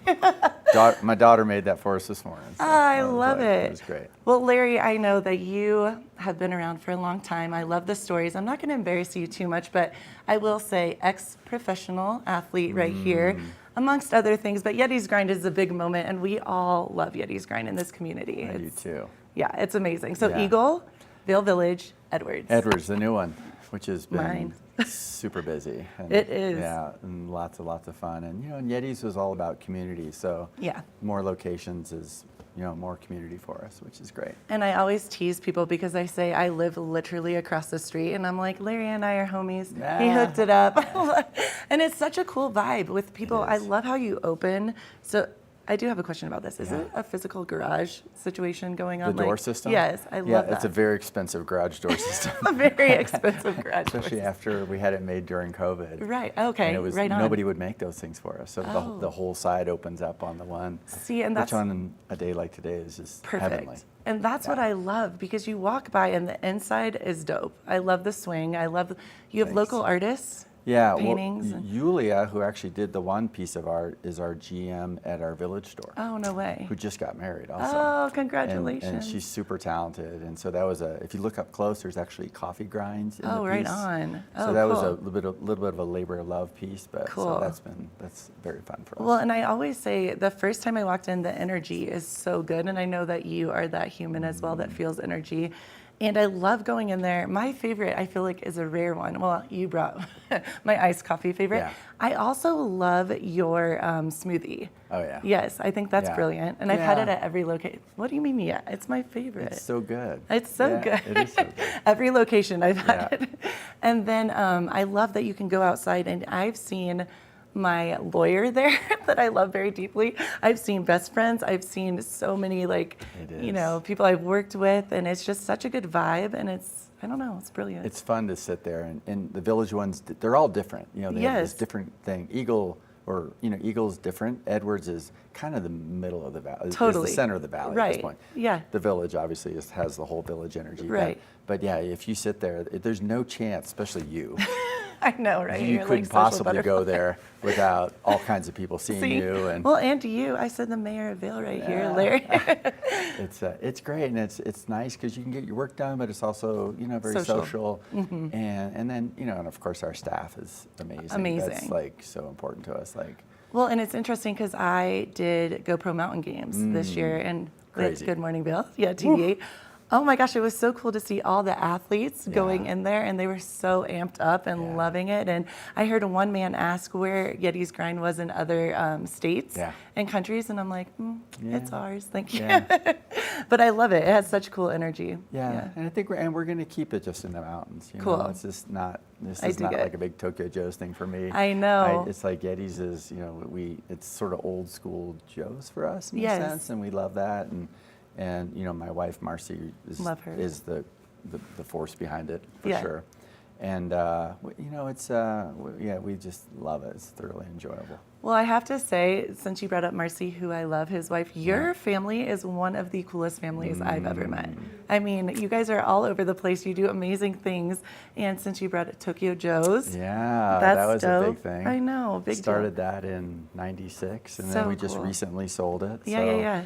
My daughter made that for us this morning. So I love it. It was great. Well, Larry, I know that you have been around for a long time. I love the stories. I'm not going to embarrass you too much, but I will say ex-professional athlete right here, amongst other things. But Yeti's Grind is a big moment, and we all love Yeti's Grind in this community. I do too. Yeah, it's amazing. So Yeah. Eagle, Vail Village, Edwards. Edwards, the new one, which has been Mine. super busy. And, It is. Yeah, and lots of fun. And, and Yeti's was all about community. So Yeah. more locations is, more community for us, which is great. And I always tease people because I say I live literally across the street, and I'm like, Larry and I are homies. He hooked it up. And it's such a cool vibe with people. I love how you open. So I do have a question about this. Is it a physical garage situation going on? The door system? Yes, I love that. Yeah, it's a very expensive garage door system. A very expensive garage door Especially after we had it made during COVID. Right, okay, And it was, right on. nobody would make those things for us. So Oh. the whole side opens up on the one. See, and which that's on a day like today is just perfect. heavenly. And that's what I love, because you walk by and the inside is dope. I love the swing. I love, you have local artists. Yeah, paintings. well, Yulia, who actually did the one piece of art, is our GM at our village store. Oh, no way. Who just got married also. Oh, congratulations. And she's super talented. And so that was if you look up close, there's actually coffee grinds in the piece. Oh, right on. So Oh, that was cool. a little bit of a labor of love piece, but Cool. so that's very fun for us. Well, and I always say the first time I walked in, the energy is so good. And I know that you are that human as well that feels energy. And I love going in there. My favorite, I feel like, is a rare one. Well, you brought my iced coffee favorite. Yeah. I also love your smoothie. Oh, yeah. Yes, I think that's Yeah. brilliant. And I've had it Yeah. at every location. What do you mean, yeah? It's my favorite. It's so good. It's so Yeah, good. It is so good. Every location I've had it. And then I love that you can go outside, and I've seen my lawyer there that I love very deeply. I've seen best friends. I've seen so many people I've worked with, and it's just such a good vibe, and I don't know, it's brilliant. It's fun to sit there, and the village ones, they're all different. They have Yes. this different thing. Eagle or Eagle's different. Edwards is kind of the middle of the valley. Totally. It's the center of the valley Right. at this point. Yeah. The Village obviously has the whole Village energy. Right. But yeah, if you sit there, there's no chance, especially you. I know, right? You You're couldn't like social possibly go butterfly. there without all kinds of people seeing See? you. And Well, and you. I said the mayor of Vail right here, Yeah. Larry. it's great, and it's nice because you can get your work done, but it's also very social. Mhm. And then and of course our staff is amazing. That's Amazing. like so important to us. Like Well, and it's interesting because I did GoPro Mountain Games this year, and Crazy. Good Morning Vail, yeah, TV8. Oh my gosh, it was so cool to see all the athletes going in there, and they were so amped up and loving it. And I heard one man ask where Yeti's Grind was in other states and countries, and I'm like, it's ours, thank you. Yeah. But I love it. It has such cool energy. Yeah, and I think we're going to keep it just in the mountains. Cool. It's just not. This I is not dig it. like a big Tokyo Joe's thing for me. I know. It's like Yeti's is. It's sort of old school Joe's for us in Yes. a sense, and we love that. And my wife Marcy Love her. is the force behind it for Yeah. sure. And it's we just love it. It's thoroughly enjoyable. Well, I have to say, since you brought up Marcy, who I love, his wife, your family is one of the coolest families I've ever met. I mean, you guys are all over the place. You do amazing things. And since you brought it Tokyo Joe's, Yeah, that's that was dope. a big thing. I know, big Started that in '96, and So then we just cool. recently sold it. Yeah, so, yeah.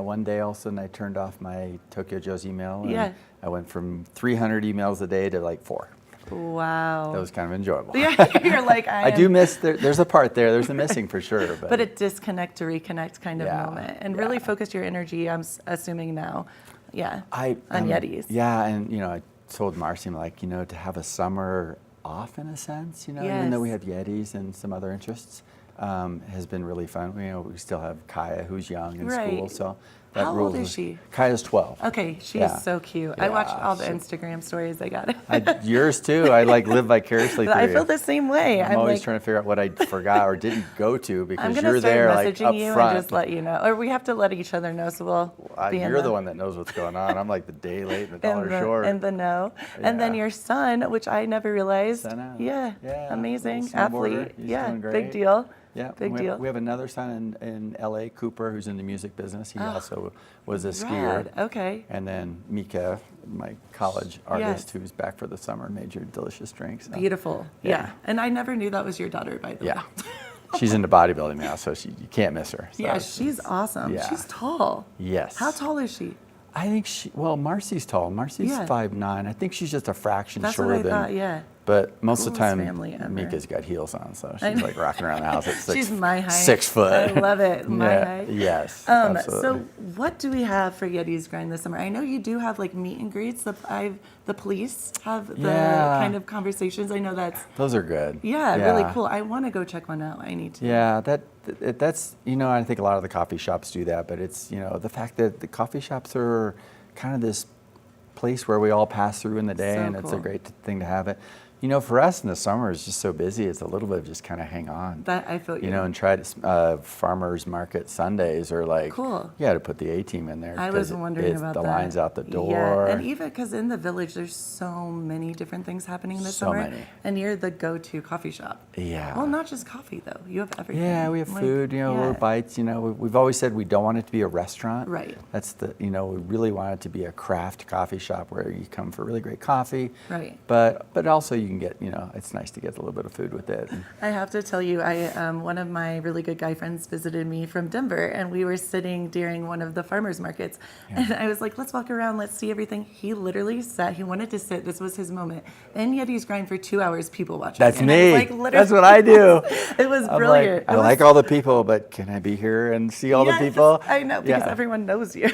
One day all of a sudden I turned off my Tokyo Joe's email, and Yeah. I went from 300 emails a day to like 4. Wow. That was kind of enjoyable. Yeah, you're like, I do miss, there's a part there's a missing for sure. But a disconnect to reconnect kind of Yeah, moment. And really focus your energy, I'm assuming now, on I'm- Yetis. Yeah, and I told Marcy, I'm like, to have a summer off in a sense, even though we have Yetis and some other interests, has been really fun. We still have Kaya, who's young in school, Right. so that How rules old is she? Kaya's 12. Okay, she's Yeah. so cute. I watched all the she- Instagram stories I got. Yours too. I live vicariously through I you. feel the same way. I'm always trying to figure out what I forgot or didn't go to I'm because gonna you're start there like messaging up you front. and just let you know, or we have to let each other know. So we'll be in You're the one that knows what's going on. I'm like the day late and the dollar short. in the know. And then Yeah. your son, which I never realized. Senna. Yeah, Yeah, amazing little snowboarder. athlete. He's Yeah, doing big great. deal. Yeah, big deal. We have another son in LA, Cooper, who's in the music business. He Oh, also was a skier. rad. Okay. And then Mika, my college artist, who's back for the summer, made your delicious drinks. So, Beautiful. Yeah. And I never knew that was your daughter, by the way. Yeah. She's into bodybuilding now, so you can't miss her. So Yeah, it's- she's awesome. yeah. She's tall. Yes. How tall is she? I think Marcy's tall. Marcy's Yeah. 5'9". I think she's just a fraction That's shorter what I than. thought, yeah. But most of the Coolest time, family ever. Mika's got heels on, so I she's know. like rocking around the house at 6 She's my height. 6 foot. I love it. My Yeah, height. Yes. So absolutely. what do we have for Yeti's Grind this summer? I know you do have like meet and greets. The police have the Yeah. kind of conversations. I know that's Those are good. really cool. I want to go check one out. I need to. Yeah, that's I think a lot of the coffee shops do that, but it's the fact that the coffee shops are kind of this place where we all pass through in the day, So and it's a cool. great thing to have it. For us in the summer, it's just so busy. It's a little bit of just kind of hang on. That I feel you. And try to farmers market Sundays are like Cool. You got to put the A team in there. I was 'cause wondering about the that. lines out the door. Yeah, and even because in the village, there's so many different things happening this So summer. many. And you're the go-to coffee shop. Yeah. Well, not just coffee though. You have everything. Yeah, we have Like, food, little bites. We've always said we don't want it to be a restaurant. Right. That's we really want it to be a craft coffee shop where you come for really great coffee. Right. But also you can get, it's nice to get a little bit of food with it. I have to tell you, one of my really good guy friends visited me from Denver, and we were sitting during one of the farmers markets, and I was like, "Let's walk around, let's see everything." He literally sat. He wanted to sit. This was his moment. In Yeti's Grind for 2 hours, people watching. That's And I was me. like, literally- That's what I do. It was I'm brilliant. I like all the people, but can I be here and see all the Yes, people? I know, because Yeah. everyone knows you.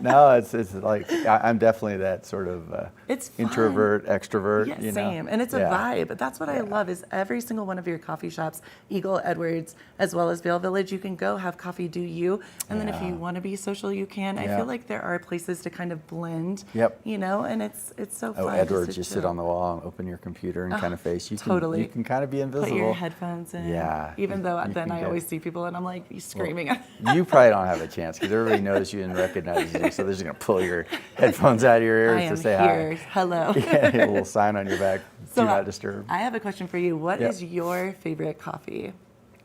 No, it's like I'm definitely that sort of It's fun. introvert, extrovert. Yeah, same. And it's a Yeah. vibe. That's what I love is every single one of your coffee shops, Eagle, Edwards, as well as Vail Village, you can go have coffee, do you. And then if you want to be social, you can. I Yeah. feel like there are places to kind of blend, Yep. and it's so fun. Edwards, just you to sit chill. on the wall and open your computer and Oh, kind of face. You totally. You can kind of be invisible. Put your headphones in. Yeah. Even though you then can I get- always see people and I'm like screaming. You probably don't have a chance because everybody knows you and recognizes you, so they're just gonna pull your headphones out of your ears I am to say here. hi. Hello. Yeah, a little sign on your back. So Do not disturb. I have a question for you. What is Yep. your favorite coffee?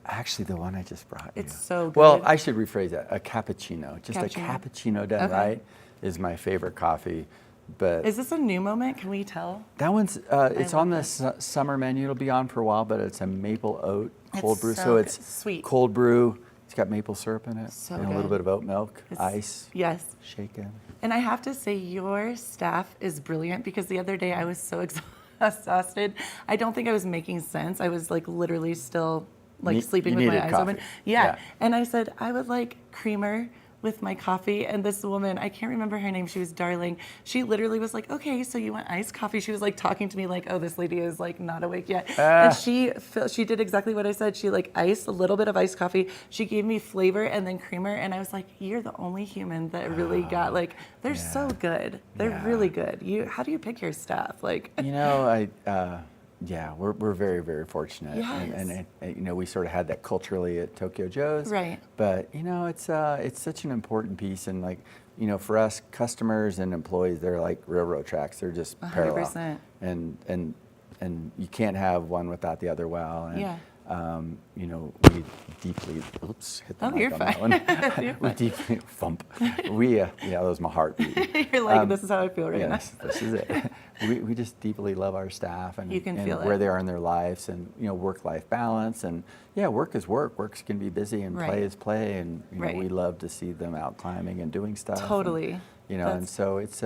Actually, the one I just brought you. It's so good. Well, I should rephrase that. A cappuccino. Just a Cappuccino. cappuccino done Okay. right is my favorite coffee. But Is this a new moment? Can we tell? that one's, it's on the summer menu. It'll be on for a while, but it's a maple oat cold It's brew. so So good. it's Sweet. cold brew. It's got maple syrup in it. So and a little good. bit of oat milk, It's- ice, Yes. shaken. And I have to say, your staff is brilliant because the other day I was so exhausted. I don't think I was making sense. I was like literally still like sleeping with my needed eyes coffee. open. Yeah. Yeah. And I said, I would like creamer with my coffee. And this woman, I can't remember her name, she was darling. She literally was like, okay, so you want iced coffee? She was like talking to me like, oh, this lady is like not awake yet. And she did exactly what I said. She like iced a little bit of iced coffee. She gave me flavor and then creamer. And I was like, you're the only human that really got like, they're so good. They're really good. How do you pick your staff? Like, You know, we're very, very fortunate. Yes. And you know, we sort of had that culturally at Tokyo Joe's. Right. But, you know, it's such an important piece. And like, you know, for us, customers and employees, they're like railroad tracks. They're just parallel. 100%. And you can't have one without the other well. And, Yeah. You know, we deeply, hit the Oh, mic you're on fine. that one. You're We fine. deeply, thump. That was my heartbeat. You're like, this is how I feel right Yes, this is it. We just deeply love our staff and, You can and feel where it. they are in their lives and, you know, work-life balance. And yeah, work is work. Work's can be busy and play Right. is play. And, you know, Right. we love to see them out climbing and doing stuff. and, Totally. you know, and so it's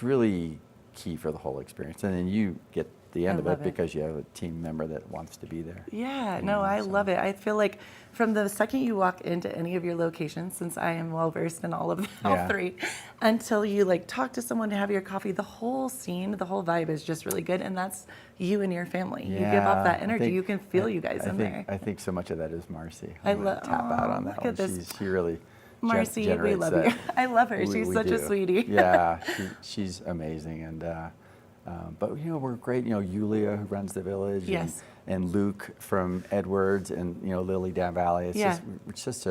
really key for the whole experience. And then you get the end I of it love it. because you have a team member that wants to be there. Yeah, you no, know, I so. love it. I feel like from the second you walk into any of your locations, since I am well versed in all of them, all Yeah. three, until you like talk to someone to have your coffee, the whole scene, the whole vibe is just really good, and that's you and your family. You give off that I energy. think- You can feel you guys in there. I think so much of that is Marcy. I I'm gonna love. tap out on that Look one. at this. She really Marcy, we generates love that. you. I love her. She's We such a do. sweetie. Yeah, she's amazing, and but you know we're great. You know Yulia, who runs the village, Yes. and Luke from Edwards, and you know Lily down Valley. It's just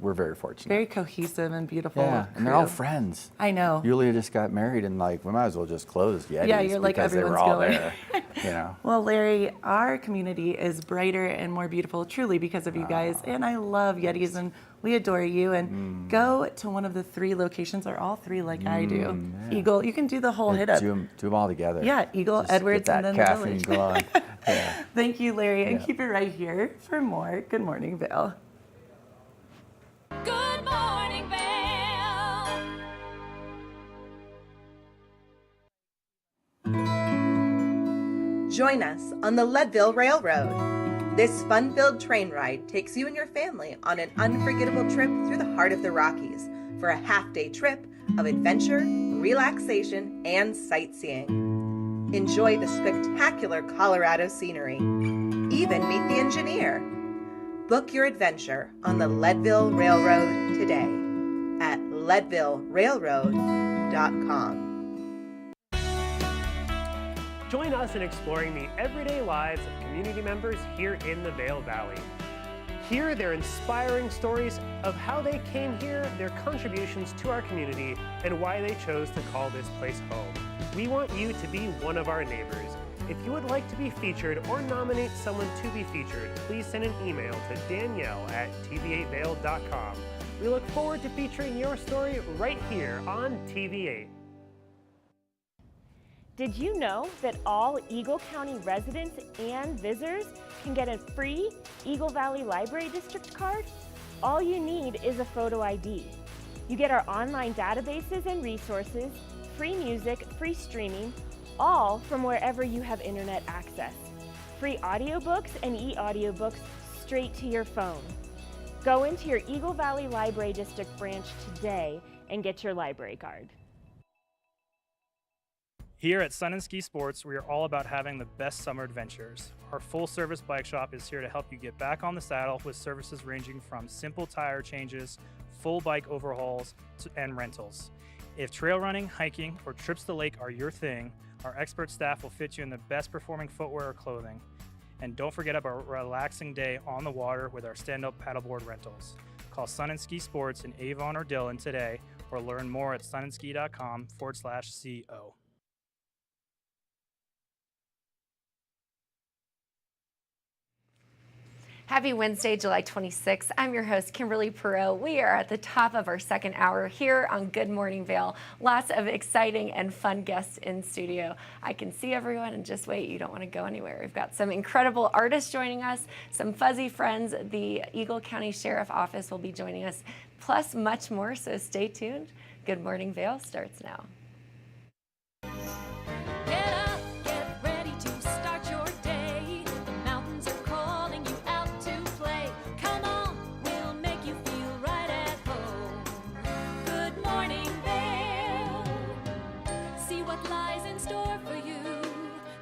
we're very fortunate. Very cohesive and beautiful. Yeah, and they're all crew. friends. I know. Yulia just got married, and like we might as well just close Yetis Yeah, you're like, because they were everyone's all going. there. You know. Well, Larry, our community is brighter and more beautiful truly because of you guys. And I love Yetis and we adore you. And go to one of the 3 locations or all 3 like I do. yeah. Eagle, you can do the whole hit up. Do them all together. Yeah, Eagle, Just Edwards, get and that then the caffeine village. going. Yeah. Thank you, Larry. And Yeah. keep it right here for more Good Morning, Vail. Good morning, Vail. Join us on the Leadville Railroad. This fun-filled train ride takes you and your family on an unforgettable trip through the heart of the Rockies for a half-day trip of adventure, relaxation, and sightseeing. Enjoy the spectacular Colorado scenery. Even meet the engineer. Book your adventure on the Leadville Railroad today at leadvillerailroad.com. Join us in exploring the everyday lives of community members here in the Vail Valley. Hear their inspiring stories of how they came here, their contributions to our community, and why they chose to call this place home. We want you to be one of our neighbors. If you would like to be featured or nominate someone to be featured, please send an email to danielle@tv8vail.com. We look forward to featuring your story right here on TV8. Did you know that all Eagle County residents and visitors can get a free Eagle Valley Library District card? All you need is a photo ID. You get our online databases and resources, free music, free streaming, all from wherever you have internet access. Free audiobooks and e-audiobooks straight to your phone. Go into your Eagle Valley Library District branch today and get your library card. Here at Sun and Ski Sports, we are all about having the best summer adventures. Our full-service bike shop is here to help you get back on the saddle with services ranging from simple tire changes, full bike overhauls, and rentals. If trail running, hiking, or trips to the lake are your thing, our expert staff will fit you in the best performing footwear or clothing. And don't forget about a relaxing day on the water with our stand-up paddleboard rentals. Call Sun and Ski Sports in Avon or Dillon today or learn more at sunandski.com/CO. Happy Wednesday, July 26th. I'm your host, Kimberly Perot. We are at the top of our second hour here on Good Morning Vail. Lots of exciting and fun guests in studio. I can see everyone, and just wait, you don't want to go anywhere. We've got some incredible artists joining us, some fuzzy friends. The Eagle County Sheriff Office will be joining us, plus much more, so stay tuned. Good Morning Vail starts now. Get up, get ready to start your day. The mountains are calling you out to play. Come on, we'll make you feel right at home. Good morning, Vail. See what lies in store for you.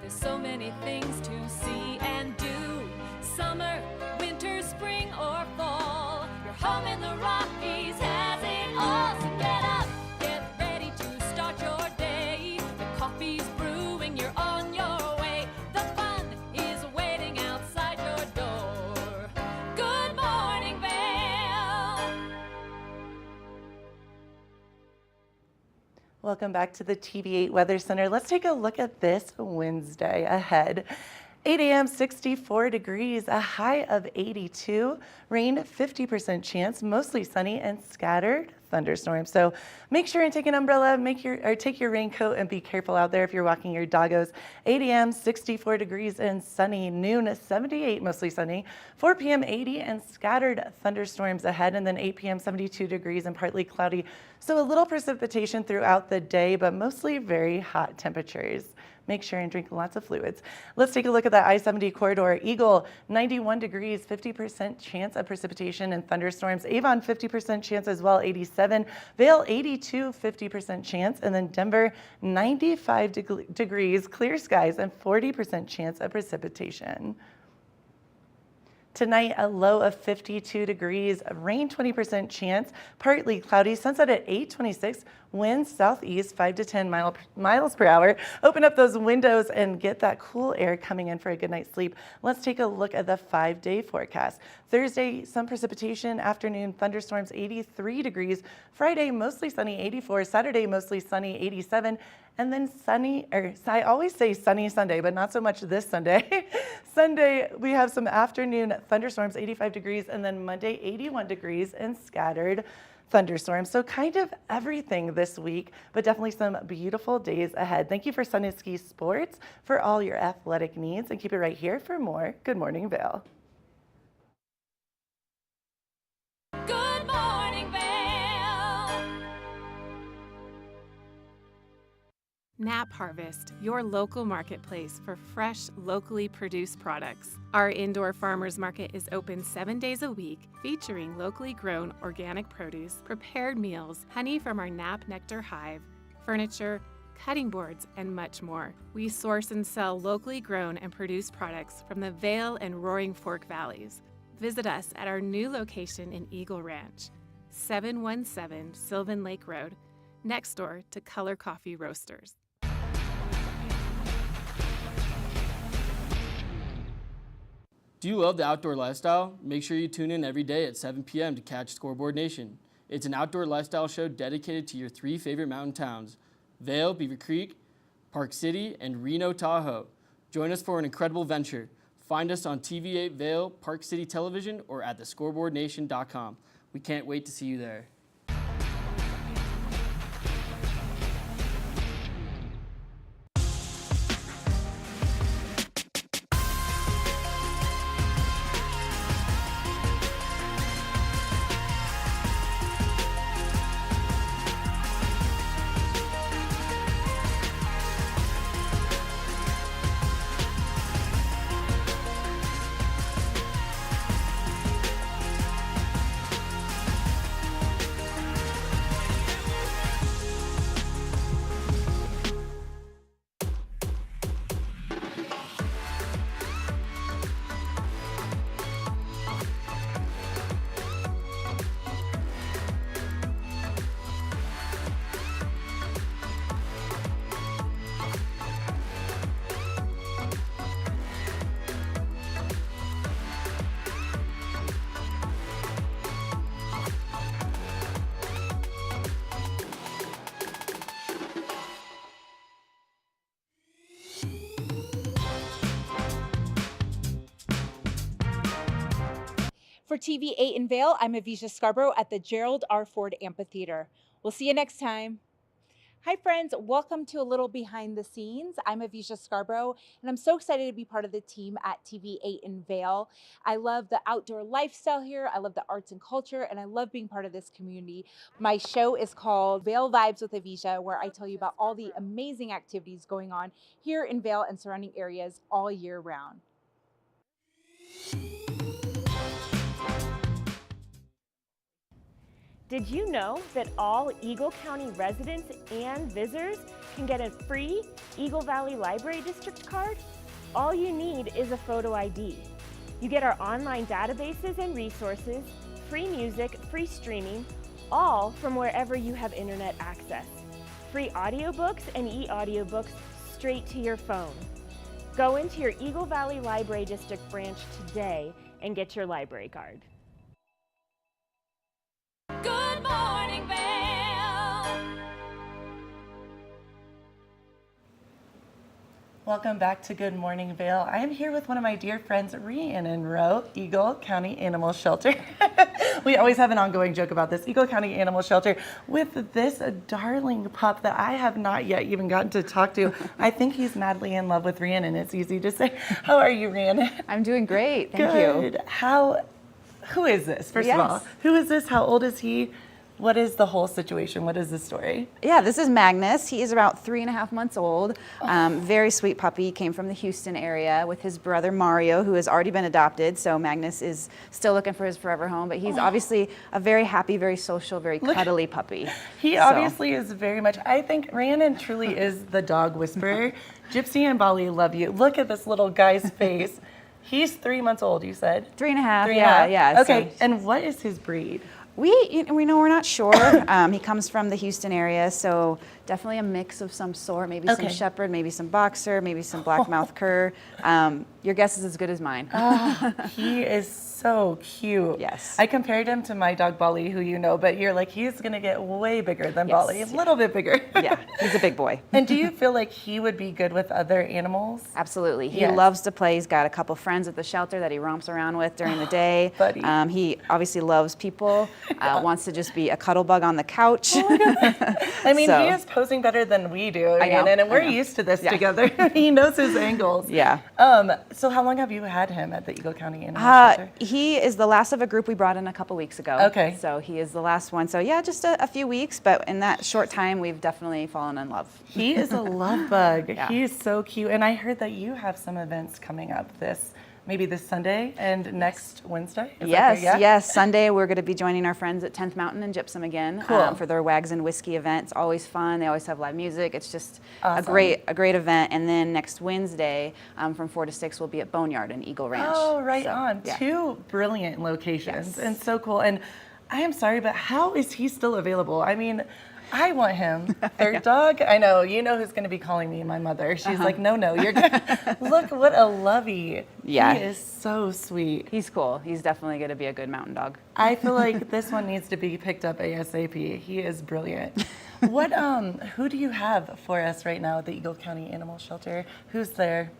There's so many things to see and do. Summer, winter, spring, or fall. Your home in the Rockies has it all. So get up, get ready to start your day. The coffee's brewing, you're on your way. The fun is waiting outside your door. Good morning, Vail. Welcome back to the TV8 Weather Center. Let's take a look at this Wednesday ahead. 8 a.m., 64 degrees, a high of 82, rain 50% chance, mostly sunny and scattered thunderstorms. So make sure and take an umbrella, take your raincoat and be careful out there if you're walking your doggos. 8 a.m., 64 degrees and sunny, noon 78, mostly sunny, 4 p.m. 80 and scattered thunderstorms ahead, and then 8 p.m. 72 degrees and partly cloudy. So a little precipitation throughout the day, but mostly very hot temperatures. Make sure and drink lots of fluids. Let's take a look at that I-70 corridor. Eagle, 91 degrees, 50% chance of precipitation and thunderstorms. Avon, 50% chance as well, 87. Vail, 82, 50% chance. And then Denver, 95 degrees, clear skies, and 40% chance of precipitation. Tonight, a low of 52 degrees, rain 20% chance, partly cloudy, sunset at 8:26, winds southeast 5 to 10 miles per hour. Open up those windows and get that cool air coming in for a good night's sleep. Let's take a look at the 5-day forecast. Thursday, some precipitation, afternoon thunderstorms, 83 degrees. Friday, mostly sunny, 84. Saturday, mostly sunny, 87. And then sunny, I always say sunny Sunday, but not so much this Sunday. Sunday, we have some afternoon thunderstorms, 85 degrees, and then Monday, 81 degrees and scattered thunderstorms. So kind of everything this week, but definitely some beautiful days ahead. Thank you for Sun and Ski Sports for all your athletic needs, and keep it right here for more Good Morning Vail. Good morning, Vail. Nap Harvest, your local marketplace for fresh, locally produced products. Our indoor farmers market is open 7 days a week, featuring locally grown organic produce, prepared meals, honey from our Nap Nectar hive, furniture, cutting boards, and much more. We source and sell locally grown and produced products from the Vail and Roaring Fork Valleys. Visit us at our new location in Eagle Ranch, 717 Sylvan Lake Road, next door to Color Coffee Roasters. Do you love the outdoor lifestyle? Make sure you tune in every day at 7 p.m. to catch Scoreboard Nation. It's an outdoor lifestyle show dedicated to your 3 favorite mountain towns, Vail, Beaver Creek, Park City, and Reno, Tahoe. Join us for an incredible venture. Find us on TV8 Vail, Park City Television, or at thescoreboardnation.com. We can't wait to see you there. For TV8 in Vail, I'm Avisha Scarborough at the Gerald R. Ford Amphitheater. We'll see you next time. Hi friends, welcome to a little behind the scenes. I'm Avisha Scarborough, and I'm so excited to be part of the team at TV8 in Vail. I love the outdoor lifestyle here, I love the arts and culture, and I love being part of this community. My show is called Vail Vibes with Avisha, where I tell you about all the amazing activities going on here in Vail and surrounding areas all year round. Did you know that all Eagle County residents and visitors can get a free Eagle Valley Library District card? All you need is a photo ID. You get our online databases and resources, free music, free streaming, all from wherever you have internet access. Free audiobooks and e-audiobooks straight to your phone. Go into your Eagle Valley Library District branch today and get your library card. Good morning, Vail. Welcome back to Good Morning Vail. I am here with one of my dear friends, Rhiannon Rowe, Eagle County Animal Shelter. We always have an ongoing joke about this. Eagle County Animal Shelter with this darling pup that I have not yet even gotten to talk to. I think he's madly in love with Rhiannon. It's easy to say. How are you, Rhiannon? I'm doing great, thank you. Good. Who is this, first of all? Who is this? How old is he? What is the whole situation? What is the story? Yeah, this is Magnus. He is about 3.5 months old. Very sweet puppy. He came from the Houston area with his brother Mario, who has already been adopted. So Magnus is still looking for his forever home, but he's obviously a very happy, very social, very cuddly puppy. He obviously is very much, I think Rhiannon truly is the dog whisperer. Gypsy and Bali love you. Look at this little guy's face. He's 3 months old, you said? 3.5, yeah. Okay, and what is his breed? We know we're not sure. He comes from the Houston area, so definitely a mix of some sort. Maybe some shepherd, maybe some boxer, maybe some black-mouthed cur. Your guess is as good as mine. He is so cute. Yes. I compared him to my dog Bali, who you know, but you're like, he's gonna get way bigger than Bali, a little bit bigger. Yeah, he's a big boy. And do you feel like he would be good with other animals? Absolutely. He loves to play. He's got a couple friends at the shelter that he romps around with during the day. Buddy. He obviously loves people, wants to just be a cuddle bug on the couch. Oh my God. I mean, he is posing better than we do, and we're used to this together. He knows his angles. Yeah. So how long have you had him at the Eagle County Animal Shelter? He is the last of a group we brought in a couple weeks ago. Okay. So he is the last one. So yeah, just a few weeks, but in that short time, we've definitely fallen in love. He is a love bug. Yeah. He is so cute. And I heard that you have some events coming up maybe this Sunday and next Wednesday? Yes. Sunday we're going to be joining our friends at 10th Mountain and Gypsum again for their Wags and Whiskey event. It's always fun. They always have live music. It's just a great event. And then next Wednesday from 4 to 6 we'll be at Boneyard in Eagle Ranch. Oh, right on. Yeah. 2 brilliant locations and so cool. And I am sorry, but how is he still available? I mean, I want him. Third dog. I know. You know who's going to be calling me my mother. She's like, no, you're good. Look, what a lovey. Yeah. He is so sweet. He's cool. He's definitely going to be a good mountain dog. I feel like this one needs to be picked up ASAP. He is brilliant. Who do you have for us right now at the Eagle County Animal Shelter? Who's there?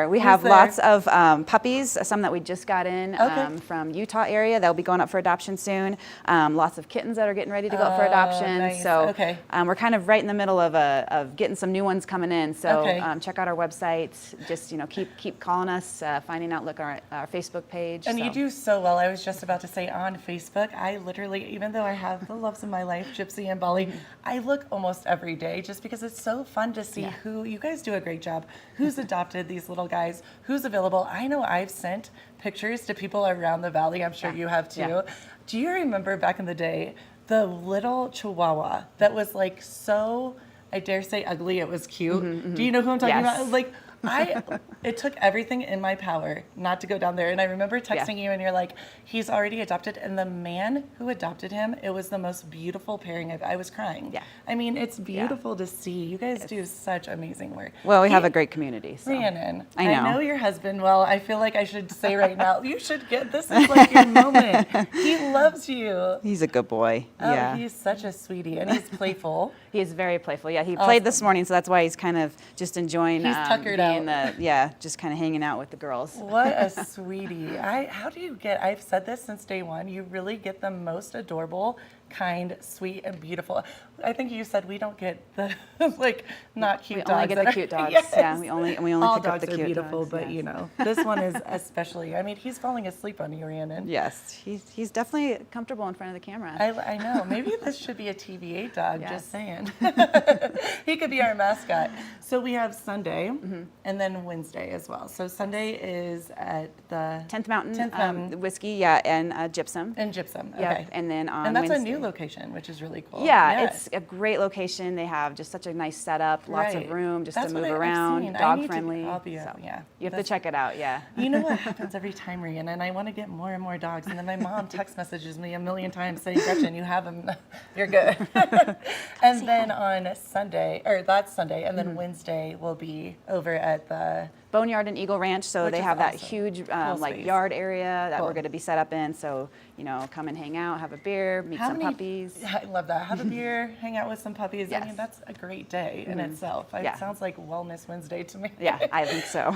We have lots of puppies, some that we just got in from Utah area. They'll be going up for adoption soon. Lots of kittens that are getting ready to go up for adoption. Nice. So we're kind of right in the middle of getting some new ones coming in. So check out our website. Just keep calling us, finding out. Look at our Facebook page. And you do so well. I was just about to say on Facebook, I literally, even though I have the loves of my life, Gypsy and Bali, I look almost every day just because it's so fun to see who, you guys do a great job, who's adopted these little guys, who's available. I know I've sent pictures to people around the valley. I'm sure you have too. Yeah. Do you remember back in the day, the little Chihuahua that was like so, I dare say ugly, it was cute. Do you know who I'm talking about? Like, it took everything in my power not to go down there. And I remember texting you and you're like, he's already adopted. And the man who adopted him, it was the most beautiful pairing. I was crying. Yeah. I mean, it's beautiful to see. You guys do such amazing work. Well, we have a great community. So. Rhiannon, I know your husband well. I feel like I should say right now, you should this is like your moment. He loves you. He's a good boy. Oh, he's such a sweetie. And he's playful. He is very playful. Yeah, he played this morning, so that's why he's kind of just enjoying. He's tuckered out. just kind of hanging out with the girls. What a sweetie. How do you get, I've said this since day one, you really get the most adorable, kind, sweet, and beautiful. I think you said we don't get the like not cute dogs. We only get the cute dogs. Yes. Yeah, we only all pick up dogs the are cute beautiful, dogs, but yes. you know, this one is especially. I mean, he's falling asleep on you, Rhiannon. Yes, he's definitely comfortable in front of the camera. I know. Maybe this should be a TV8 dog. Yes. Just saying. He could be our mascot. So we have Sunday and then Wednesday as well. So Sunday is at the 10th Mountain, 10th Mountain. Whiskey, and Gypsum. And Gypsum. Yep. Okay. And then on and that's Wednesday. a new location, which is really cool. Yeah, it's a great location. They have just such a nice setup, lots Right. of room just That's to what move I've around, seen. I dog need to- friendly. I'll be so yeah. you have to That's- check it out. Yeah. You know what happens every time, Rhiannon, and I want to get more and more dogs, and then my mom text messages me a million times saying, Gretchen, you have them, you're good. And then on Sunday, or that's Sunday, and then Wednesday will be over at the Boneyard and Eagle Ranch, so Which they is have that awesome. huge Cool like space. yard area that Cool. we're going to be set up in. So come and hang out, have a beer, meet some puppies. I love that. Have a beer, hang out with some puppies. I Yes. mean, that's a great day in Mhm. itself. Yeah. It sounds like Wellness Wednesday to me. Yeah, I think so.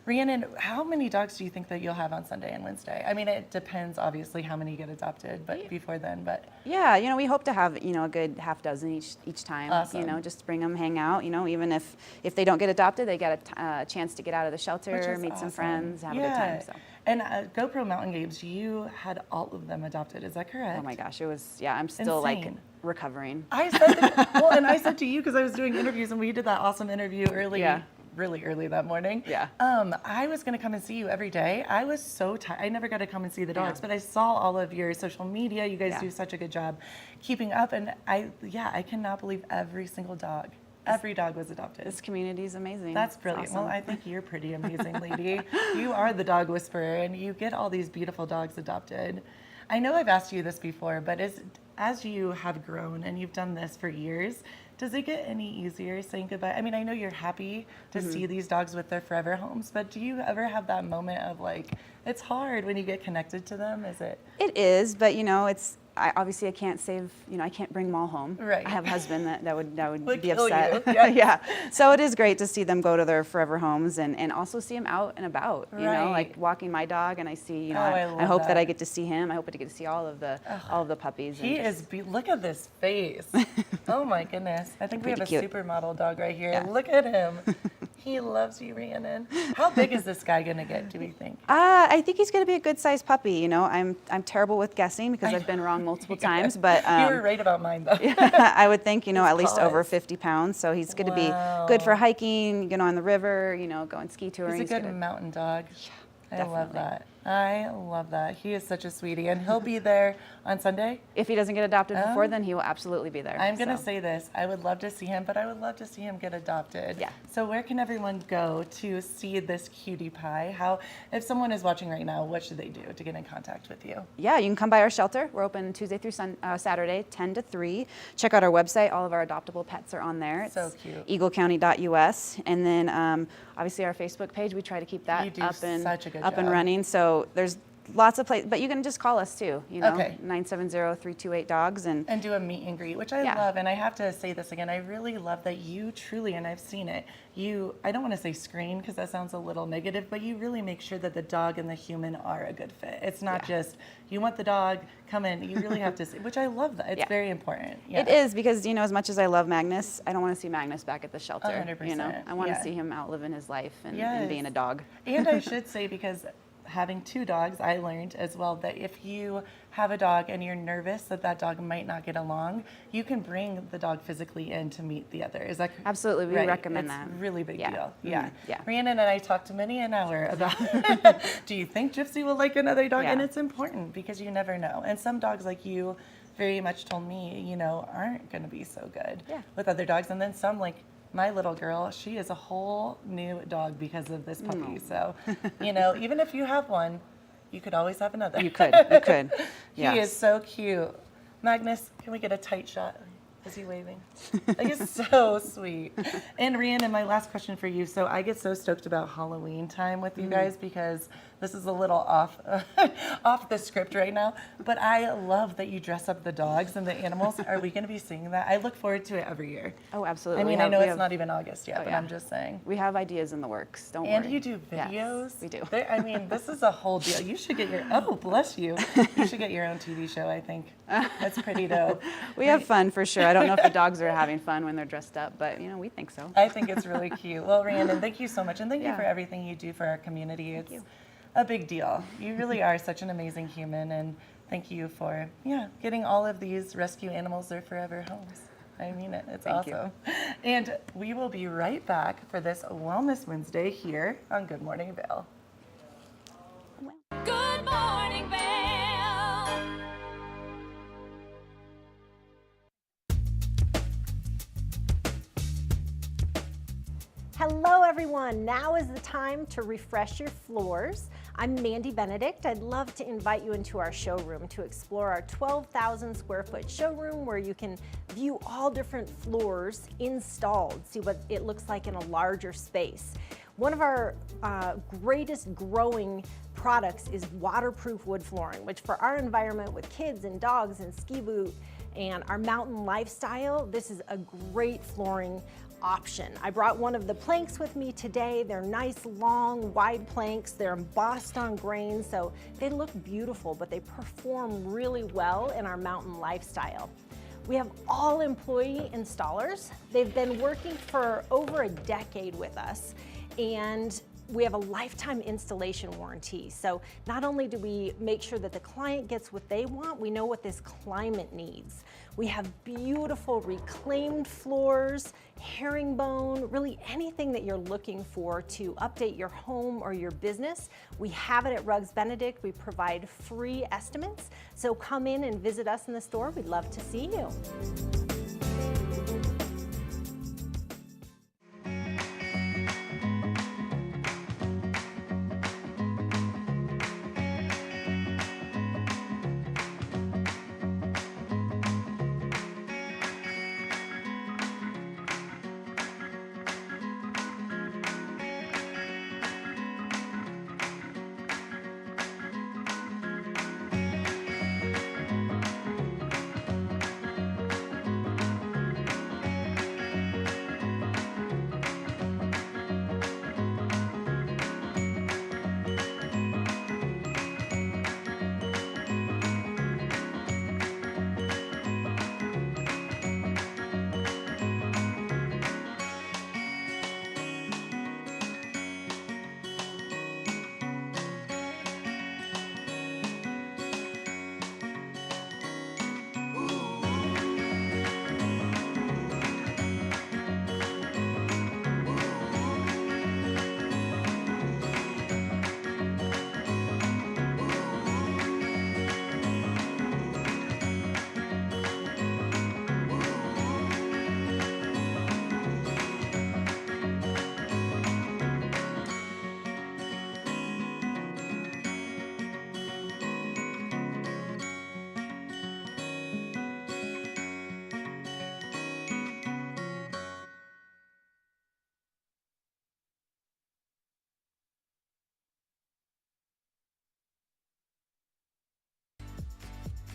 Rhiannon, how many dogs do you think that you'll have on Sunday and Wednesday? I mean, it depends, obviously, how many get adopted, but before then, but. Yeah, we hope to have a good half dozen each time. Awesome. Just bring them, hang out. Even if they don't get adopted, they get a chance to get out of the shelter, Which is meet some awesome. friends, have a good time. So. And GoPro Mountain Games, you had all of them adopted, is that correct? Oh my gosh, it was, I'm still like Insane. recovering. I said, and I said to you, because I was doing interviews and we did that awesome interview really early that morning. Yeah. I was going to come and see you every day. I was so tired. I never got to come and see the dogs, but I saw all of your social media. You guys do such a good job keeping up. And I cannot believe every single dog. Every dog was adopted. This community is amazing. That's It's brilliant. awesome. Well, I think you're pretty amazing, lady. You are the dog whisperer, and you get all these beautiful dogs adopted. I know I've asked you this before, but as you have grown and you've done this for years, does it get any easier saying goodbye? I mean, I know you're happy to see these dogs with their forever homes, but do you ever have that moment of like, it's hard when you get connected to them? Is it? It is, but obviously I can't save, I can't bring them all home. Right. I have a husband that would Would be kill upset. you. Yes. Yeah. So it is great to see them go to their forever homes and also see them out and about, Right. like walking my dog and I see, I I hope love that I that. get to see him. I hope I get to see all of the puppies. He is, look at this face. Oh my goodness. I think we have Pretty a cute. supermodel dog right here. Yeah. Look at him. He loves you, Rhiannon. How big is this guy gonna get, do we think? I think he's going to be a good sized puppy. I'm terrible with guessing because I've been wrong multiple times, but You were right about mine though. I would think, at least paws. over 50 pounds. So he's going to Wow. be good for hiking, on the river, going ski touring. He's a good mountain dog. I love that. I love that. He is such a sweetie, and he'll be there on Sunday. If he doesn't get adopted before Oh. then, he will absolutely be there. I'm going to so. say this. I would love to see him, but I would love to see him get adopted. Yeah. So where can everyone go to see this cutie pie? If someone is watching right now, what should they do to get in contact with you? Yeah, you can come by our shelter. We're open Tuesday through Saturday, 10 to 3. Check out our website. All of our adoptable pets are on there. It's So cute. eaglecounty.us. And then obviously our Facebook page, we try to keep that You do up and such a good and job. running. So there's lots of places, but you can just call us too, Okay. 970-328-DOGS. And do a meet and greet, which I Yeah. love. And I have to say this again, I really love that you truly, and I've seen it, I don't want to say screen because that sounds a little negative, but you really make sure that the dog and the human are a good fit. It's not just, you want the dog, come in. You really have to, which I love that. It's Yeah. very important. It is because, as much as I love Magnus, I don't want to see Magnus back at the shelter. 100%, I want yeah. to see him out living his life and Yes. being a dog. And I should say, because having 2 dogs, I learned as well that if you have a dog and you're nervous that that dog might not get along, you can bring the dog physically in to meet the other. Is that correct? Absolutely, we Right. recommend It's that. really big Yeah. deal. Mhm. Yeah. Yeah. Rhiannon and I talked many an hour about, do you think Gypsy will like another dog? Yeah. And it's important because you never know. And some dogs like you very much told me, aren't going to be so good with other dogs. And then some like, my little girl, she is a whole new dog because of this puppy. So, even if you have one, you could always have another. You could. He Yes. is so cute. Magnus, can we get a tight shot? Is he waving? He's so sweet. And Rhiannon, my last question for you. So I get so stoked about Halloween time with you guys because this is a little off off the script right now. But I love that you dress up the dogs and the animals. Are we going to be seeing that? I look forward to it every year. Oh, absolutely. I mean, I know it's not even August yet, but I'm just saying. We have ideas in the works. Don't worry. And you do videos. Yes, we do. I mean, this is a whole deal. You should get your, oh, bless you. You should get your own TV show, I think. That's pretty dope. We have fun for sure. I don't know if the dogs are having fun when they're dressed up, but we think so. I think it's really cute. Well, Rhiannon, thank you so much. And thank you for everything you do for our community. It's a big deal. You really are such an amazing human. And thank you for, getting all of these rescue animals their forever homes. I mean it. It's awesome. And we will be right back for this Wellness Wednesday here on Good Morning Vail. Good morning, Vail. Hello everyone, now is the time to refresh your floors. I'm Mandy Benedict. I'd love to invite you into our showroom to explore our 12,000 square foot showroom where you can view all different floors installed, see what it looks like in a larger space. One of our greatest growing products is waterproof wood flooring, which for our environment with kids and dogs and ski boot and our mountain lifestyle, this is a great flooring option. I brought one of the planks with me today. They're nice, long, wide planks. They're embossed on grain, so they look beautiful, but they perform really well in our mountain lifestyle. We have all employee installers. They've been working for over a decade with us, and we have a lifetime installation warranty. So not only do we make sure that the client gets what they want, we know what this climate needs. We have beautiful reclaimed floors, herringbone, really anything that you're looking for to update your home or your business. We have it at Rugs Benedict. We provide free estimates. So come in and visit us in the store. We'd love to see you.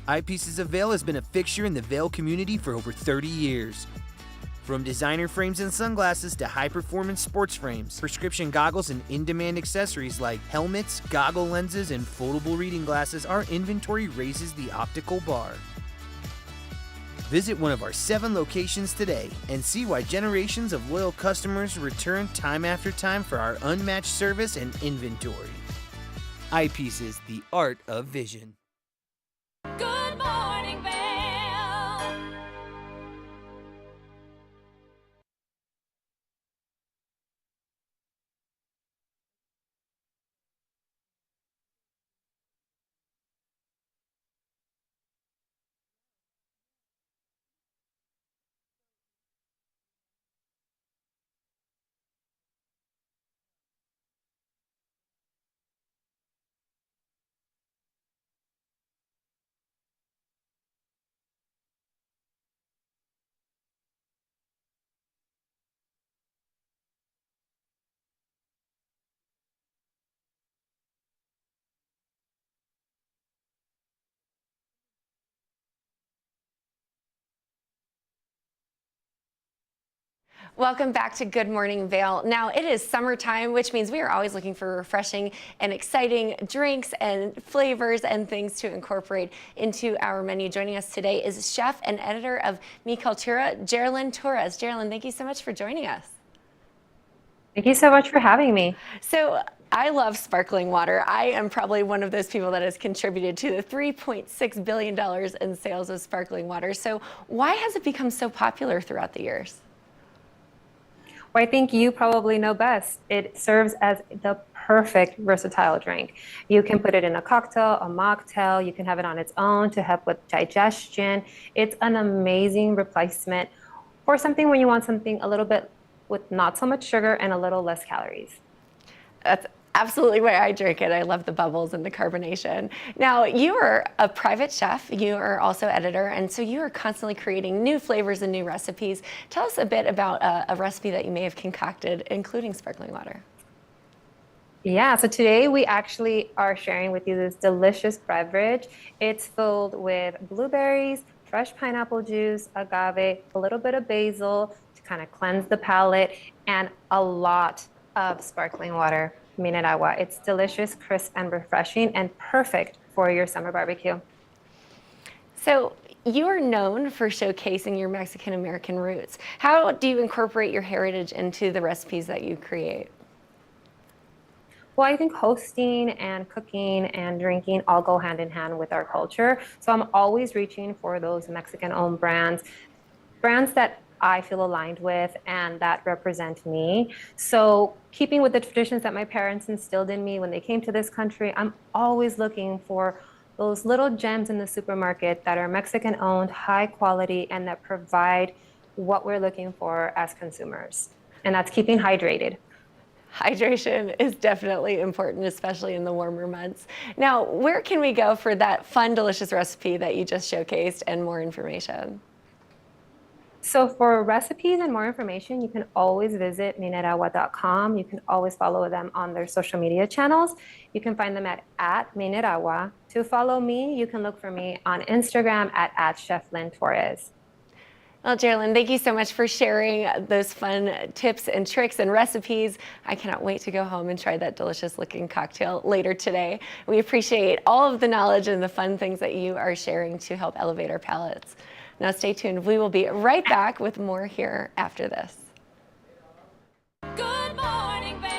Eyepieces of Vail has been a fixture in the Vail community for over 30 years. From designer frames and sunglasses to high-performance sports frames, prescription goggles and in-demand accessories like helmets, goggle lenses, and foldable reading glasses, our inventory raises the optical bar. Visit one of our 7 locations today and see why generations of loyal customers return time after time for our unmatched service and inventory. Eyepieces, the art of vision. Good morning, Vail. Welcome back to Good Morning Vail. Now, it is summertime, which means we are always looking for refreshing and exciting drinks and flavors and things to incorporate into our menu. Joining us today is chef and editor of Mi Cultura, Geraldine Torres. Geraldine, thank you so much for joining us. Thank you so much for having me. So, I love sparkling water. I am probably one of those people that has contributed to the $3.6 billion in sales of sparkling water. So, why has it become so popular throughout the years? Well, I think you probably know best. It serves as the perfect versatile drink. You can put it in a cocktail, a mocktail, you can have it on its own to help with digestion. It's an amazing replacement for something when you want something a little bit with not so much sugar and a little less calories. That's absolutely why I drink it. I love the bubbles and the carbonation. Now, you are a private chef. You are also editor, and so you are constantly creating new flavors and new recipes. Tell us a bit about a recipe that you may have concocted, including sparkling water. Yeah, so today we actually are sharing with you this delicious beverage. It's filled with blueberries, fresh pineapple juice, agave, a little bit of basil to kind of cleanse the palate, and a lot of sparkling water. Minerawa. It's delicious, crisp, and refreshing, and perfect for your summer barbecue. So you are known for showcasing your Mexican-American roots. How do you incorporate your heritage into the recipes that you create? Well, I think hosting and cooking and drinking all go hand in hand with our culture. So I'm always reaching for those Mexican-owned brands that I feel aligned with and that represent me. So keeping with the traditions that my parents instilled in me when they came to this country, I'm always looking for those little gems in the supermarket that are Mexican owned, high quality, and that provide what we're looking for as consumers. And that's keeping hydrated. Hydration is definitely important, especially in the warmer months. Now, where can we go for that fun, delicious recipe that you just showcased and more information? So for recipes and more information, you can always visit minerawa.com. You can always follow them on their social media channels. You can find them at Minerawa. To follow me, you can look for me on Instagram at Chef Lynn Torres. Well, Geraldine, thank you so much for sharing those fun tips and tricks and recipes. I cannot wait to go home and try that delicious looking cocktail later today. We appreciate all of the knowledge and the fun things that you are sharing to help elevate our palates. Now stay tuned. We will be right back with more here after this. Good morning, Vail.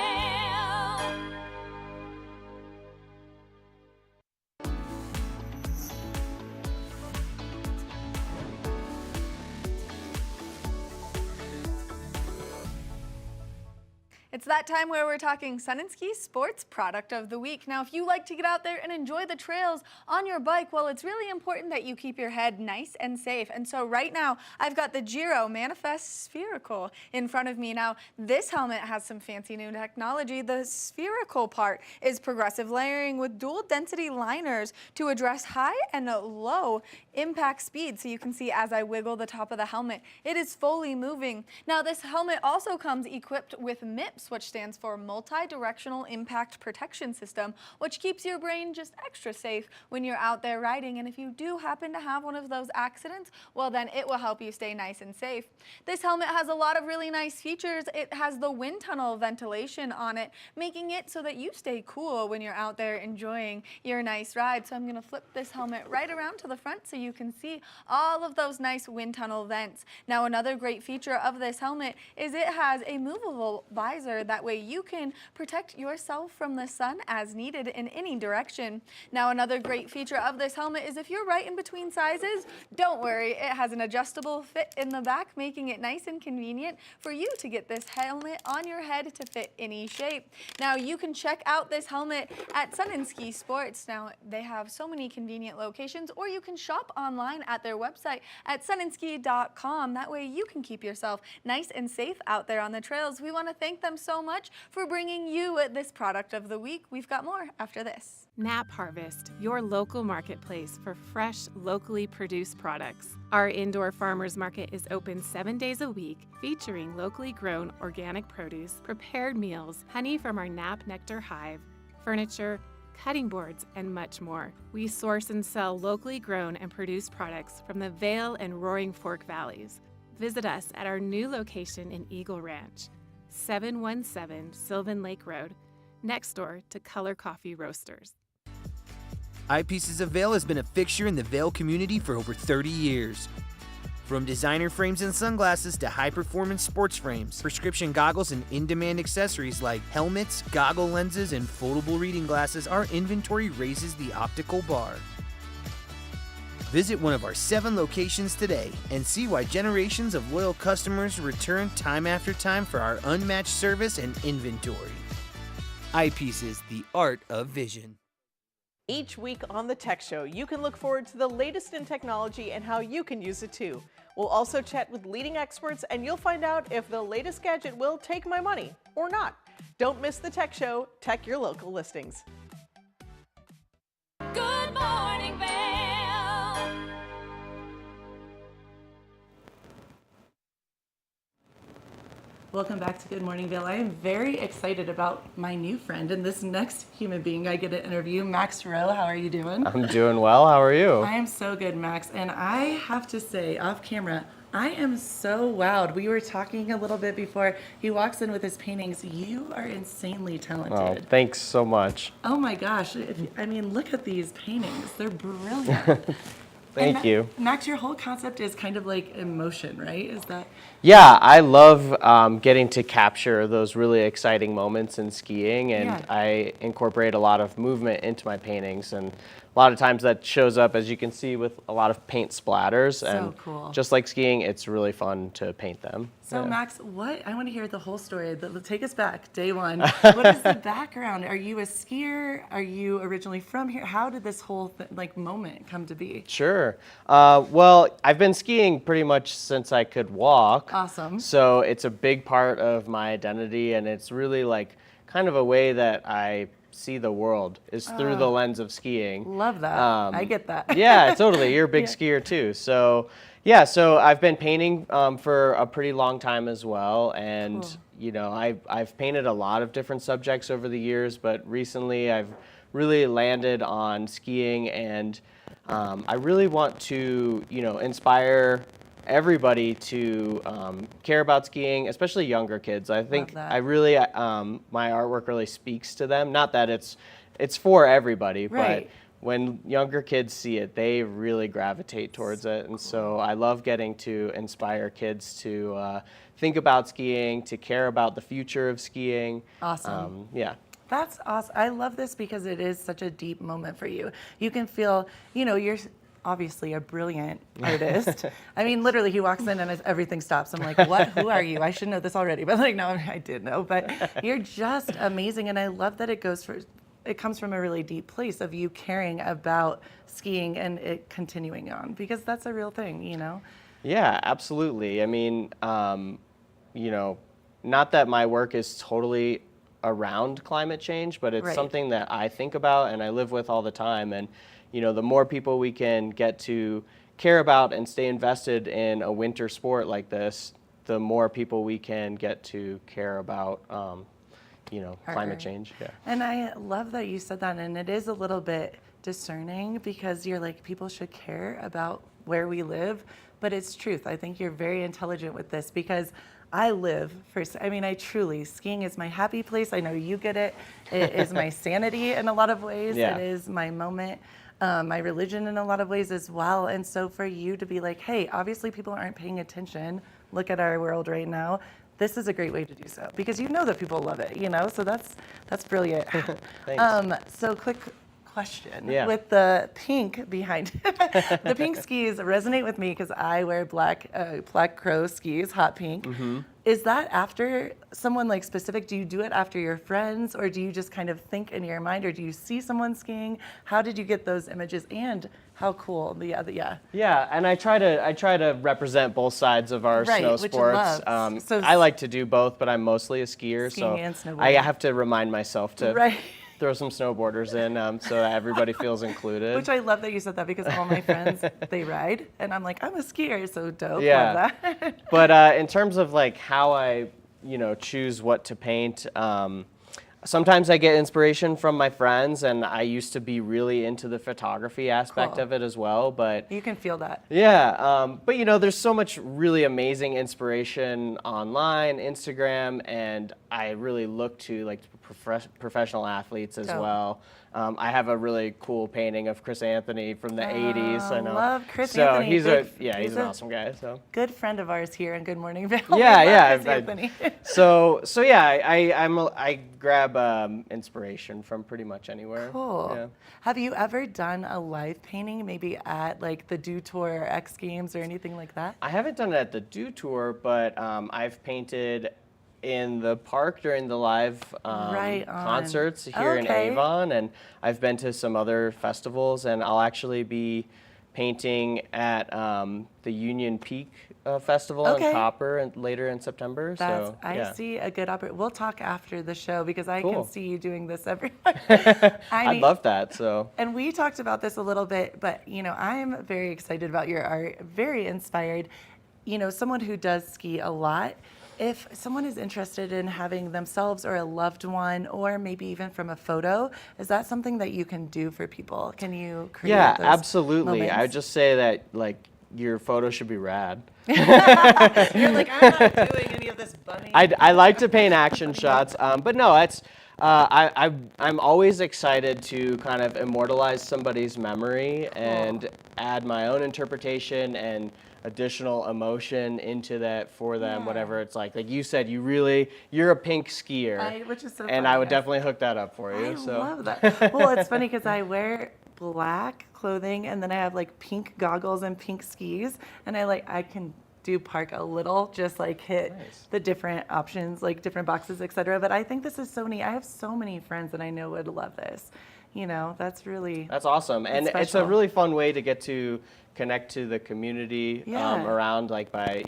It's that time where we're talking Sun and Ski Sports Product of the Week. Now, if you like to get out there and enjoy the trails on your bike, well, it's really important that you keep your head nice and safe. And so right now, I've got the Giro Manifest Spherical in front of me. Now, this helmet has some fancy new technology. The spherical part is progressive layering with dual density liners to address high and low impact speed. So you can see as I wiggle the top of the helmet, it is fully moving. Now, this helmet also comes equipped with MIPS, which stands for Multi-Directional Impact Protection System, which keeps your brain just extra safe when you're out there riding. And if you do happen to have one of those accidents, well, then it will help you stay nice and safe. This helmet has a lot of really nice features. It has the wind tunnel ventilation on it, making it so that you stay cool when you're out there enjoying your nice ride. So I'm going to flip this helmet right around to the front so you can see all of those nice wind tunnel vents. Now, another great feature of this helmet is it has a movable visor. That way you can protect yourself from the sun as needed in any direction. Now, another great feature of this helmet is if you're right in between sizes, don't worry, it has an adjustable fit in the back, making it nice and convenient for you to get this helmet on your head to fit any shape. Now, you can check out this helmet at Sun and Ski Sports. Now, they have so many convenient locations, or you can shop online at their website at sunandski.com. That way you can keep yourself nice and safe out there on the trails. We want to thank them so much for bringing you this product of the week. We've got more after this. Knapp Harvest, your local marketplace for fresh, locally produced products. Our indoor farmers market is open 7 days a week, featuring locally grown organic produce, prepared meals, honey from our Knapp Nectar Hive, furniture, cutting boards, and much more. We source and sell locally grown and produced products from the Vail and Roaring Fork Valleys. Visit us at our new location in Eagle Ranch, 717 Sylvan Lake Road, next door to Color Coffee Roasters. Eyepieces of Vail has been a fixture in the Vail community for over 30 years. From designer frames and sunglasses to high-performance sports frames, prescription goggles, and in-demand accessories like helmets, goggle lenses, and foldable reading glasses, our inventory raises the optical bar. Visit one of our 7 locations today and see why generations of loyal customers return time after time for our unmatched service and inventory. Eyepieces, the art of vision. Each week on the Tech Show, you can look forward to the latest in technology and how you can use it too. We'll also chat with leading experts, and you'll find out if the latest gadget will take my money or not. Don't miss the Tech Show. Tech your local listings. Good morning, Vail. Welcome back to Good Morning Vail. I am very excited about my new friend and this next human being I get to interview, Max Rowe. How are you doing? I'm doing well. How are you? I am so good, Max. And I have to say, off camera, I am so wowed. We were talking a little bit before he walks in with his paintings. You are insanely talented. Oh, thanks so much. Oh my gosh. I mean, look at these paintings. They're brilliant. Thank you. Max, your whole concept is kind of like emotion, right? Is that? Yeah, I love getting to capture those really exciting moments in skiing, and I incorporate a lot of movement into my paintings, and a lot of times that shows up, as you can see, with a lot of paint splatters. And cool. just like skiing, it's really fun to paint them. So Max, I want to hear the whole story. Take us back, day one. What is the background? Are you a skier? Are you originally from here? How did this whole moment come to be? Sure. Well, I've been skiing pretty much since I could walk. Awesome. So it's a big part of my identity, and it's really like kind of a way that I see the world is through the lens of skiing. Love that. I get that. Yeah, totally. You're a big skier too. So yeah, so I've been painting for a pretty long time as well, and you know, I've painted a lot of different subjects over the years, but recently I've really landed on skiing, and I really want to, you know, inspire everybody to care about skiing, especially younger kids. I think I really, my artwork really speaks to them. Not that it's for everybody, but when younger kids see it, they really gravitate towards it. And so I love getting to inspire kids to think about skiing, to care about the future of skiing. Awesome. Yeah. That's awesome. I love this because it is such a deep moment for you. You can feel, you know, you're obviously a brilliant artist. I mean, literally, he walks in and everything stops. I'm like, what? Who are you? I should know this already. But like, no, I did know. But you're just amazing. And I love that it comes from a really deep place of you caring about skiing and it continuing on, because that's a real thing, you know? Yeah, absolutely. I mean, you know, not that my work is totally around climate change, but it's something that I think about and I live with all the time. And, you know, the more people we can get to care about and stay invested in a winter sport like this, the more people we can get to care about, you know, climate change. Yeah. And I love that you said that. And it is a little bit discerning because you're like, people should care about where we live, but it's truth. I think you're very intelligent with this because I live for, I mean, I truly, skiing is my happy place. I know you get it. It is my sanity in a lot of ways. Yeah. It is my moment, my religion in a lot of ways as well. And so for you to be like, hey, obviously people aren't paying attention. Look at our world right now. This is a great way to do so because you know that people love it, you know? So that's brilliant. Thanks. So quick question. Yeah. With the pink behind it. The pink skis resonate with me because I wear black Crow skis, hot pink. Mm-hmm. Is that after someone like specific? Do you do it after your friends, or do you just kind of think in your mind, or do you see someone skiing? How did you get those images, and how cool? Yeah. Yeah, and I try to represent both sides of our snow which sports. I love. So I like to do both, but I'm mostly a skier, skiing so and snowboarding. I have to remind myself to throw some snowboarders in so that everybody feels included. Which I love that you said that because all my friends, they ride, and I'm like, I'm a skier, so dope. Yeah. Love that. But in terms of like how I, you know, choose what to paint, sometimes I get inspiration from my friends, and I used to be really into the photography aspect Cool. of it as well. But You can feel that. yeah, but you know, there's so much really amazing inspiration online, Instagram, and I really look to like professional athletes as Dope. well. I have a really cool painting of Chris Anthony from the 80s. I know. Love Chris so Anthony. he's Big- he's an a awesome guy. So good friend of ours here in Good Morning Vail. yeah, We love yeah. Chris Anthony. So yeah, I grab inspiration from pretty much anywhere. Cool. Yeah. Have you ever done a live painting, maybe at like the Dew Tour or X Games or anything like that? I haven't done it at the Dew Tour, but I've painted in the park during the live Right on. concerts here in Okay. Avon, and I've been to some other festivals, and I'll actually be painting at the Union Peak Festival Okay. in Copper and later in September. That's, so I yeah. see a good opportunity. We'll talk after the show because I can Cool. see you doing this every I'd love that. So And we talked about this a little bit, but you know, I'm very excited about your art, very inspired. You know, someone who does ski a lot, if someone is interested in having themselves or a loved one, or maybe even from a photo, is that something that you can do for people? Can you create yeah, those absolutely. I would moments? just say that like your photo should be rad. You're like, I'm not doing any of this bunny. I like to paint action shots, but no, it's I'm always excited to kind of immortalize somebody's memory and add my own interpretation and additional emotion into that for them, whatever it's like. Like you said, you're a pink skier, Which is so and funny. I would definitely hook that up for you. I so. love that. Well, it's funny because I wear black clothing and then I have like pink goggles and pink skis, and I can do park a little, just like hit the different options, like different boxes, etc. But I think this is so neat. I have so many friends that I know would love this. You know, that's awesome, and it's a special. really fun way to get to connect to the community Yeah. around, like by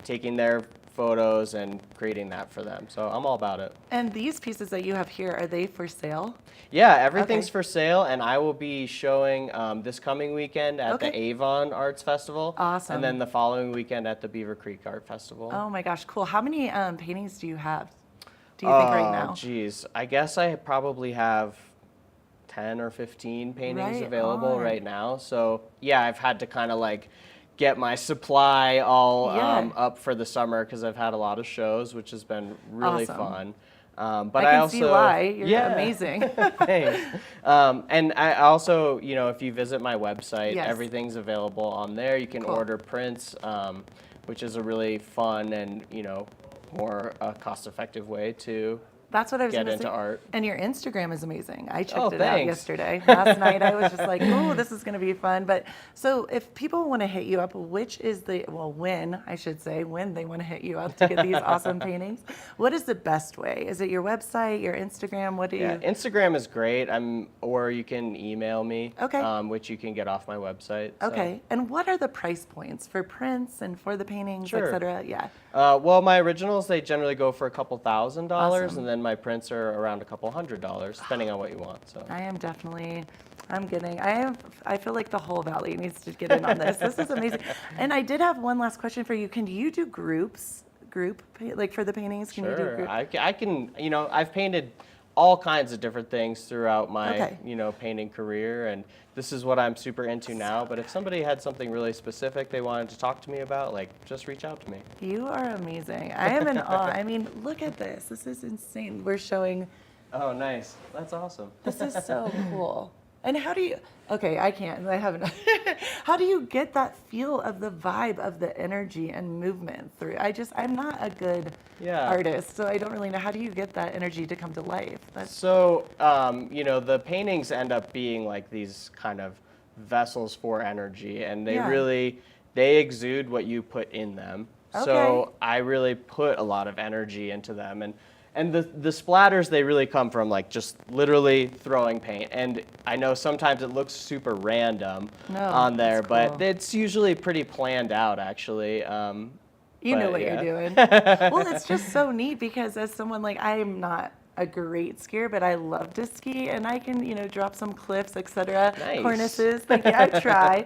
taking their photos and creating that for them. So I'm all about it. And these pieces that you have here, are they for sale? Yeah, everything's Okay. for sale, and I will be showing this coming weekend at the Okay. Avon Arts Festival. Awesome. And then the following weekend at the Beaver Creek Art Festival. Oh my gosh, cool. How many paintings do you have? Do you think right now? Oh, geez. I guess I probably have 10 or 15 paintings Right available on. right now. So yeah, I've had to kind of like get my supply all Yeah. up for the summer because I've had a lot of shows, which has been really Awesome. fun. But I can also see why. You're amazing. Thanks. And I also, if you visit my website, Yes. everything's available on there. You can Cool. order prints, which is a really fun and more cost-effective way to That's what I was get going to into say. art. And your Instagram is amazing. I checked Oh, it out thanks. yesterday. Last night I was just like, oh, this is going to be fun. But so if people want to hit you up, when they want to hit you up to get these awesome paintings, what is the best way? Is it your website, your Instagram? What do you? Instagram is great. Or you can email me, Okay. which you can get off my website. so. Okay. And what are the price points for prints and for the paintings, Sure. et cetera? Yeah. Well, my originals, they generally go for a couple $1,000, Awesome. and then my prints are around a couple $100, depending on what you want. So. I feel like the whole valley needs to get in on this. This is amazing. And I did have one last question for you. Can you do like for the paintings? Can you do Sure, group? I can. I've painted all kinds of different things throughout my, Okay. painting career, and this is what I'm super into now. But if somebody had something really specific they wanted to talk to me about, just reach out to me. You are amazing. I am in awe. I mean, look at this. This is insane. We're showing. Oh, nice. That's awesome. This is so cool. And how do you? Okay, I can't. I haven't. How do you get that feel of the vibe of the energy and movement through? I'm not a good artist, so I don't really know. How do you get that energy to come to life? So, the paintings end up being like these kind of vessels for energy, and they exude what you put in them. Okay. So I really put a lot of energy into them, and the splatters, they really come from like just literally throwing paint. And I know sometimes it looks super random on there, that's cool. but it's usually pretty planned out actually. You know what you're doing. Well, it's just so neat because as someone I'm not a great skier, but I love to ski, and I can, drop some cliffs, etc. Nice. Cornices. Thank you. I try.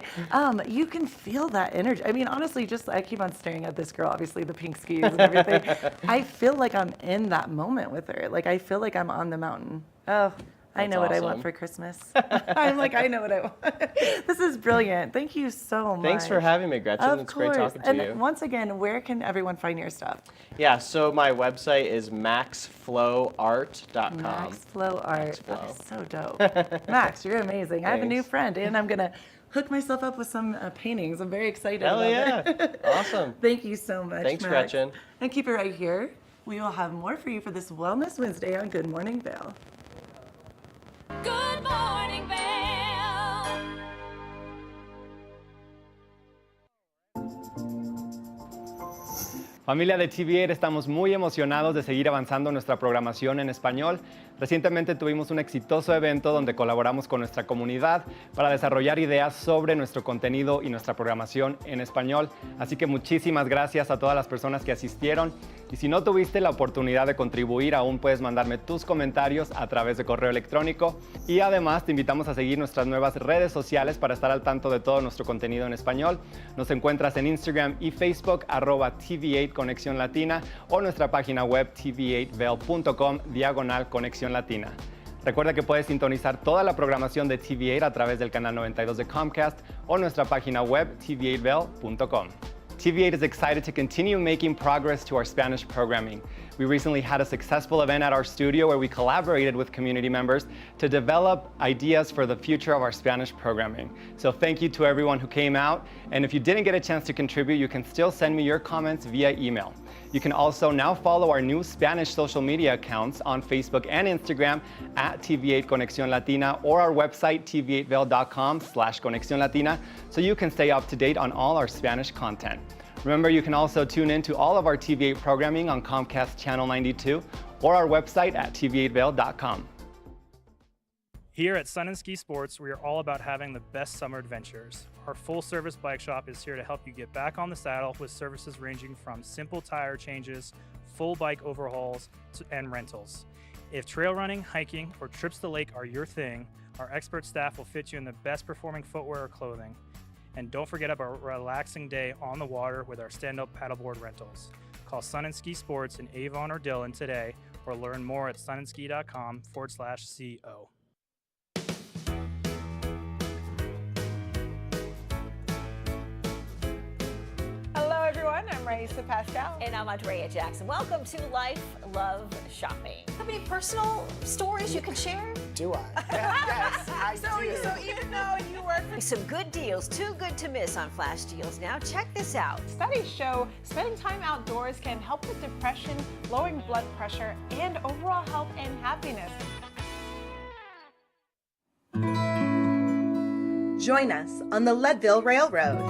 You can feel that energy. I mean, honestly, I keep on staring at this girl, obviously the pink skis and everything. I feel like I'm in that moment with her. Like, I feel like I'm on the mountain. Oh, I know what I want for Christmas. I'm like, I know what I want. This is brilliant. Thank you so much. Thanks for having me, Gretchen. Of It's course. great talking to and you. Once again, where can everyone find your stuff? Yeah, so my website is maxflowart.com. Maxflowart. Maxflow. That is so dope. Max, you're amazing. I have a new friend, and I'm going to hook myself up with some paintings. I'm very excited Hell about yeah. it. Awesome. Thank you so much, Thanks, Max. Gretchen. And keep it right here. We will have more for you for this Wellness Wednesday on Good Morning Vail. Good morning, Vail. Familia de TV8, estamos muy emocionados de seguir avanzando nuestra programación en español. Recientemente tuvimos un exitoso evento donde colaboramos con nuestra comunidad para desarrollar ideas sobre nuestro contenido y nuestra programación en español. Así que muchísimas gracias a todas las personas que asistieron. Y si no tuviste la oportunidad de contribuir, aún puedes mandarme tus comentarios a través de correo electrónico. Y además te invitamos a seguir nuestras nuevas redes sociales para estar al tanto de todo nuestro contenido en español. Nos encuentras en Instagram y Facebook, @TV8 Conexión Latina, o nuestra página web tv8vail.com/Conexión Latina. Recuerda que puedes sintonizar toda la programación de TV8 a través del canal 92 de Comcast o nuestra página web tv8vail.com. TV8 is excited to continue making progress to our Spanish programming. We recently had a successful event at our studio where we collaborated with community members to develop ideas for the future of our Spanish programming. So thank you to everyone who came out. And if you didn't get a chance to contribute, you can still send me your comments via email. You can also now follow our new Spanish social media accounts on Facebook and Instagram @TV8 Conexión Latina, or our website tv8vail.com/Conexión Latina, so you can stay up to date on all our Spanish content. Remember, you can also tune in to all of our TV8 programming on Comcast Channel 92 or our website at tv8vail.com. Here at Sun and Ski Sports, we are all about having the best summer adventures. Our full-service bike shop is here to help you get back on the saddle with services ranging from simple tire changes, full bike overhauls, and rentals. If trail running, hiking, or trips to the lake are your thing, our expert staff will fit you in the best performing footwear or clothing. And don't forget about a relaxing day on the water with our stand-up paddleboard rentals. Call Sun and Ski Sports in Avon or Dillon today, or learn more at sunandski.com/CO. Hello, everyone. I'm Raisa Pascal. And I'm Andrea Jackson. Welcome to Life, Love, Shopping. Have any personal stories you can share? Do I? Yes, I do. So even though you work for Some good deals, too good to miss on Flash Deals. Now check this out. Studies show spending time outdoors can help with depression, lowering blood pressure, and overall health and happiness. Join us on the Leadville Railroad.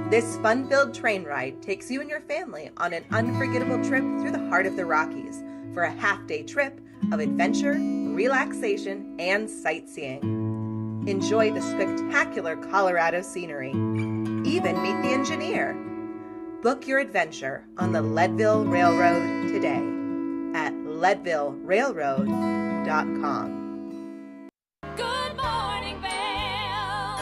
This fun-filled train ride takes you and your family on an unforgettable trip through the heart of the Rockies for a half-day trip of adventure, relaxation, and sightseeing. Enjoy the spectacular Colorado scenery. Even meet the engineer. Book your adventure on the Leadville Railroad today at leadvillerailroad.com. Good morning, Vail.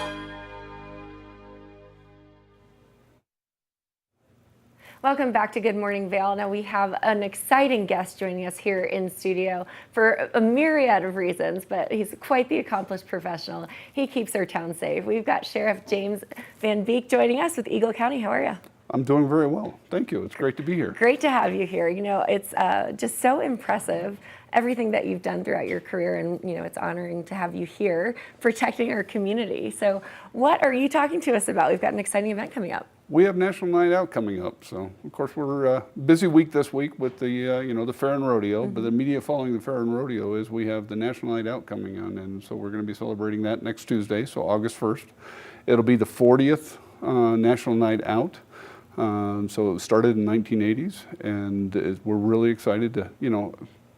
Welcome back to Good Morning Vail. Now we have an exciting guest joining us here in studio for a myriad of reasons, but he's quite the accomplished professional. He keeps our town safe. We've got Sheriff James Van Beek joining us with Eagle County. How are you? I'm doing very well. Thank you. It's great to be here. Great to have you here. You know, it's just so impressive, everything that you've done throughout your career, and you know, it's honoring to have you here protecting our community. So what are you talking to us about? We've got an exciting event coming up. We have National Night Out coming up, so of course we're busy week this week with the the fair and rodeo. But the immediate following the fair and rodeo is we have the National Night Out coming on, and so we're going to be celebrating that next Tuesday, so August 1st. It'll be the 40th National Night Out. So it started in the 1980s, and we're really excited to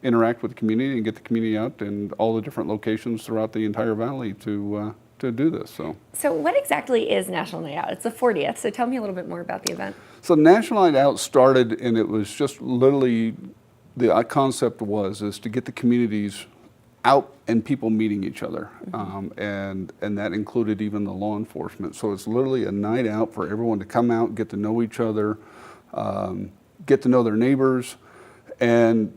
interact with the community and get the community out and all the different locations throughout the entire valley to do this. So what exactly is National Night Out? It's the 40th, so tell me a little bit more about the event. So National Night Out started, and it was just literally the concept is to get the communities out and people meeting each other, and that included even the law enforcement. So it's literally a night out for everyone to come out, get to know each other, get to know their neighbors, and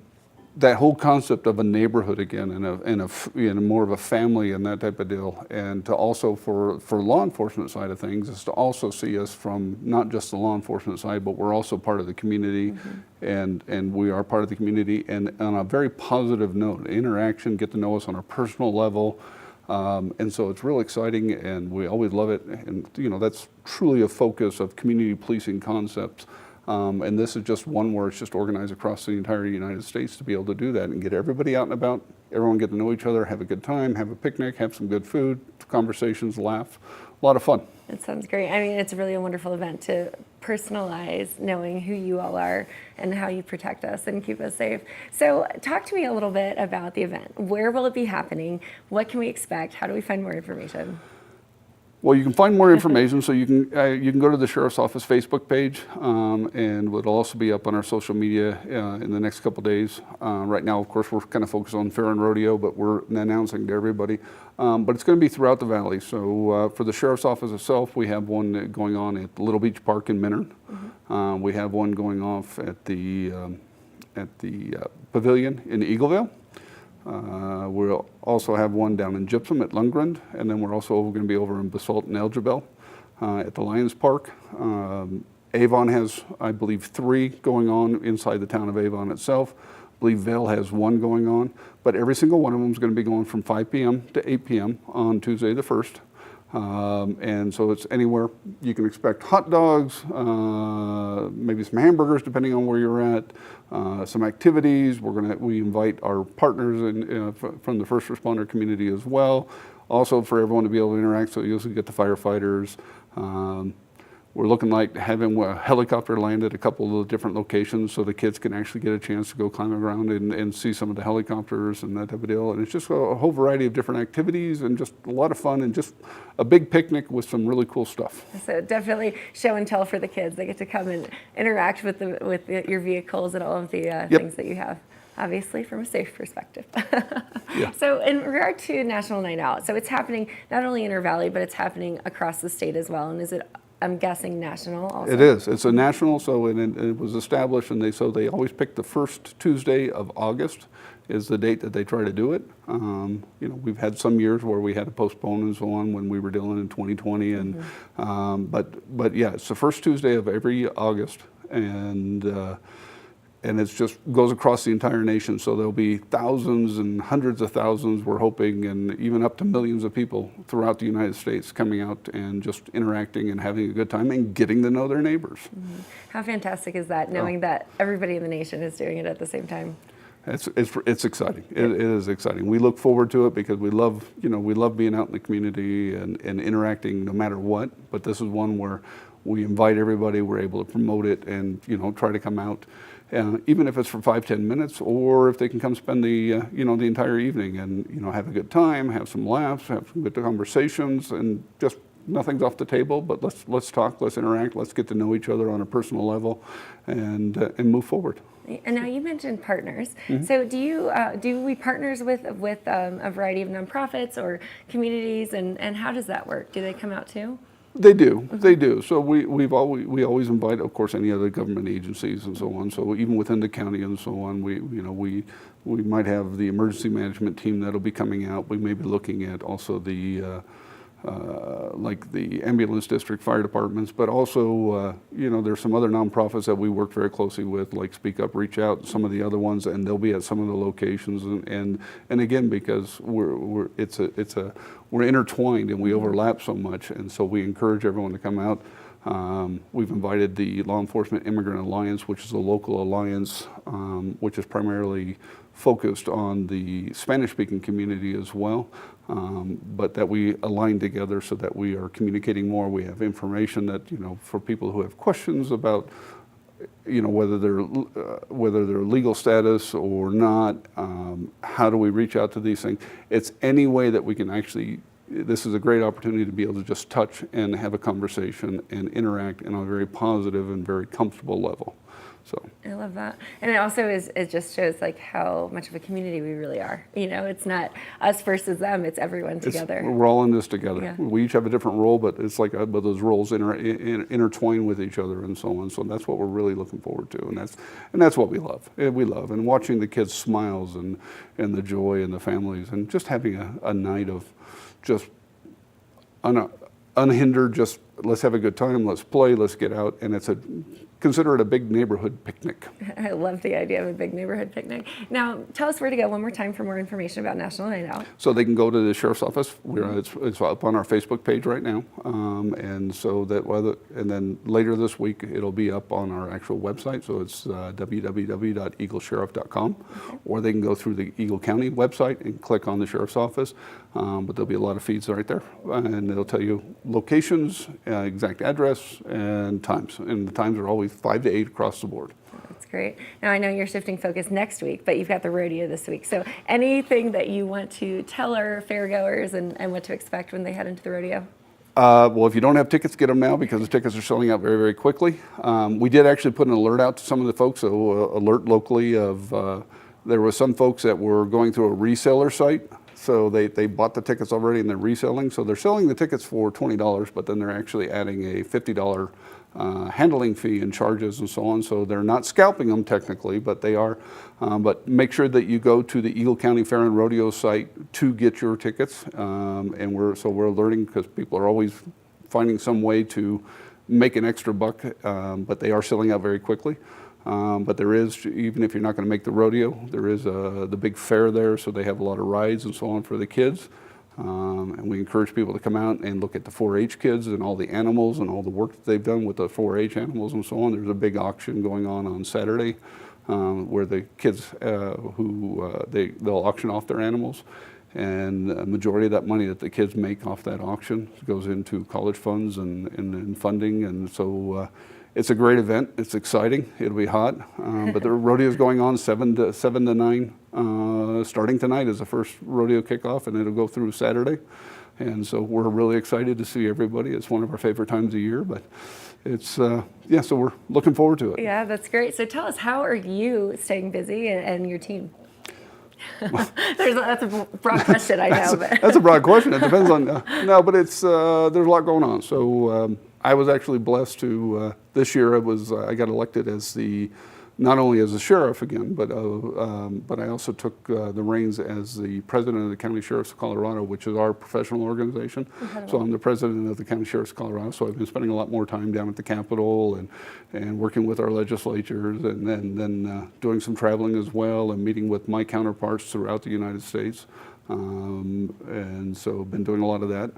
that whole concept of a neighborhood again, and more of a family and that type of deal. And to also for law enforcement side of things is to also see us from not just the law enforcement side, but we're also part of the community, and we are part of the community. And on a very positive note, interaction, get to know us on a personal level. And so it's real exciting, and we always love it. And that's truly a focus of community policing concepts. And this is just one where it's just organized across the entire United States to be able to do that and get everybody out and about, everyone get to know each other, have a good time, have a picnic, have some good food, conversations, laugh, a lot of fun. It sounds great. I mean, it's really a wonderful event to personalize knowing who you all are and how you protect us and keep us safe. So talk to me a little bit about the event. Where will it be happening? What can we expect? How do we find more information? Well, you can find more information, so you can go to the Sheriff's Office Facebook page, and it'll also be up on our social media in the next couple days. Right now, of course, we're kind of focused on Fair and Rodeo, but we're announcing to everybody. But it's going to be throughout the valley. So for the Sheriff's Office itself, we have one going on at Little Beach Park in Minard. We have one going off at the Pavilion in Eagleville. We'll also have one down in Gypsum at Lundgren, and then we're also going to be over in Basalt and Elgerbell at the Lions Park. Avon has, I believe, 3 going on inside the town of Avon itself. I believe Vail has 1 going on, but every single one of them is going to be going from 5 p.m. to 8 p.m. on Tuesday the 1st. And so it's anywhere. You can expect hot dogs, maybe some hamburgers depending on where you're at, some activities. We invite our partners from the first responder community as well. Also for everyone to be able to interact, so you also get the firefighters. We're looking like having a helicopter land at a couple of different locations so the kids can actually get a chance to go climb around and see some of the helicopters and that type of deal. And it's just a whole variety of different activities and just a lot of fun and just a big picnic with some really cool stuff. So definitely show and tell for the kids. They get to come and interact with your vehicles and all of the things that you have. Obviously, from a safe perspective. So in regard to National Night Out, so it's happening not only in our valley, but it's happening across the state as well. And is it, I'm guessing, national also? It is. It's a national, so it was established, and they always pick the first Tuesday of August is the date that they try to do it. We've had some years where we had to postpone and so on when we were dealing in 2020, and but yeah, it's the first Tuesday of every August, and it's just goes across the entire nation. So there'll be thousands and hundreds of thousands, we're hoping, and even up to millions of people throughout the United States coming out and just interacting and having a good time and getting to know their neighbors. How fantastic is that, knowing that everybody in the nation is doing it at the same time? It's exciting. It is exciting. We look forward to it because we love being out in the community and interacting no matter what. But this is one where we invite everybody. We're able to promote it and try to come out, even if it's for 5-10 minutes, or if they can come spend the the entire evening and have a good time, have some laughs, have some good conversations, and just nothing's off the table. But let's talk, let's interact, let's get to know each other on a personal level, and move forward. And now you mentioned partners. So do we partners with a variety of nonprofits or communities, and how does that work? Do they come out too? They do. They do. So we always invite, of course, any other government agencies and so on. So even within the county and so on, we might have the emergency management team that'll be coming out. We may be looking at also the like the ambulance district fire departments, but also there's some other nonprofits that we work very closely with, like Speak Up, Reach Out, some of the other ones, and they'll be at some of the locations. And again, because we're intertwined and we overlap so much, and so we encourage everyone to come out. We've invited the Law Enforcement Immigrant Alliance, which is a local alliance, which is primarily focused on the Spanish-speaking community as well, but that we align together so that we are communicating more. We have information that, for people who have questions about, whether their legal status or not, how do we reach out to these things? It's any way that we can actually. This is a great opportunity to be able to just touch and have a conversation and interact in a very positive and very comfortable level. So. I love that. And it also it just shows like how much of a community we really are. You know, it's not us versus them, it's everyone together. We're all in this together. Yeah. We each have a different role, but it's like but those roles intertwine with each other and so on. So that's what we're really looking forward to, and that's what we love. We love, and watching the kids' smiles and the joy and the families, and just having a night of just unhindered, just let's have a good time, let's play, let's get out, and consider it a big neighborhood picnic. I love the idea of a big neighborhood picnic. Now, tell us where to go one more time for more information about National Night Out. So they can go to the sheriff's office. It's up on our Facebook page right now, and then later this week it'll be up on our actual website. So it's www.eaglesheriff.com, or they can go through the Eagle County website and click on the sheriff's office. But there'll be a lot of feeds right there, and it'll tell you locations, exact address, and times. And the times are always 5 to 8 across the board. That's great. Now, I know you're shifting focus next week, but you've got the rodeo this week. So anything that you want to tell our fairgoers and what to expect when they head into the rodeo? Well, if you don't have tickets, get them now, because the tickets are selling out very, very quickly. We did actually put an alert out to some of the folks, so alert locally of there were some folks that were going through a reseller site. So they bought the tickets already and they're reselling. So they're selling the tickets for $20, but then they're actually adding a $50 handling fee and charges and so on. So they're not scalping them technically, but they are. But make sure that you go to the Eagle County Fair and Rodeo site to get your tickets. And we're alerting, because people are always finding some way to make an extra buck, but they are selling out very quickly. But there is, even if you're not going to make the rodeo, there is the big fair there, so they have a lot of rides and so on for the kids. And we encourage people to come out and look at the 4-H kids and all the animals and all the work that they've done with the 4-H animals and so on. There's a big auction going on Saturday where the kids they'll auction off their animals. And a majority of that money that the kids make off that auction goes into college funds and funding. And so it's a great event. It's exciting. It'll be hot. But the rodeo is going on 7 to 9. Starting tonight is the first rodeo kickoff, and it'll go through Saturday. And so we're really excited to see everybody. It's one of our favorite times of year, but it's, so we're looking forward to it. Yeah, that's great. So tell us, how are you staying busy and your team? That's a broad question, I know. That's a broad question. It depends on, no, but it's, there's a lot going on. So I was actually blessed to, this year I got elected as not only as a sheriff again, but I also took the reins as the president of the County Sheriffs of Colorado, which is our professional organization. Incredible. So I'm the president of the County Sheriffs of Colorado. So I've been spending a lot more time down at the Capitol and working with our legislatures, and then doing some traveling as well, and meeting with my counterparts throughout the United States. And so been doing a lot of that.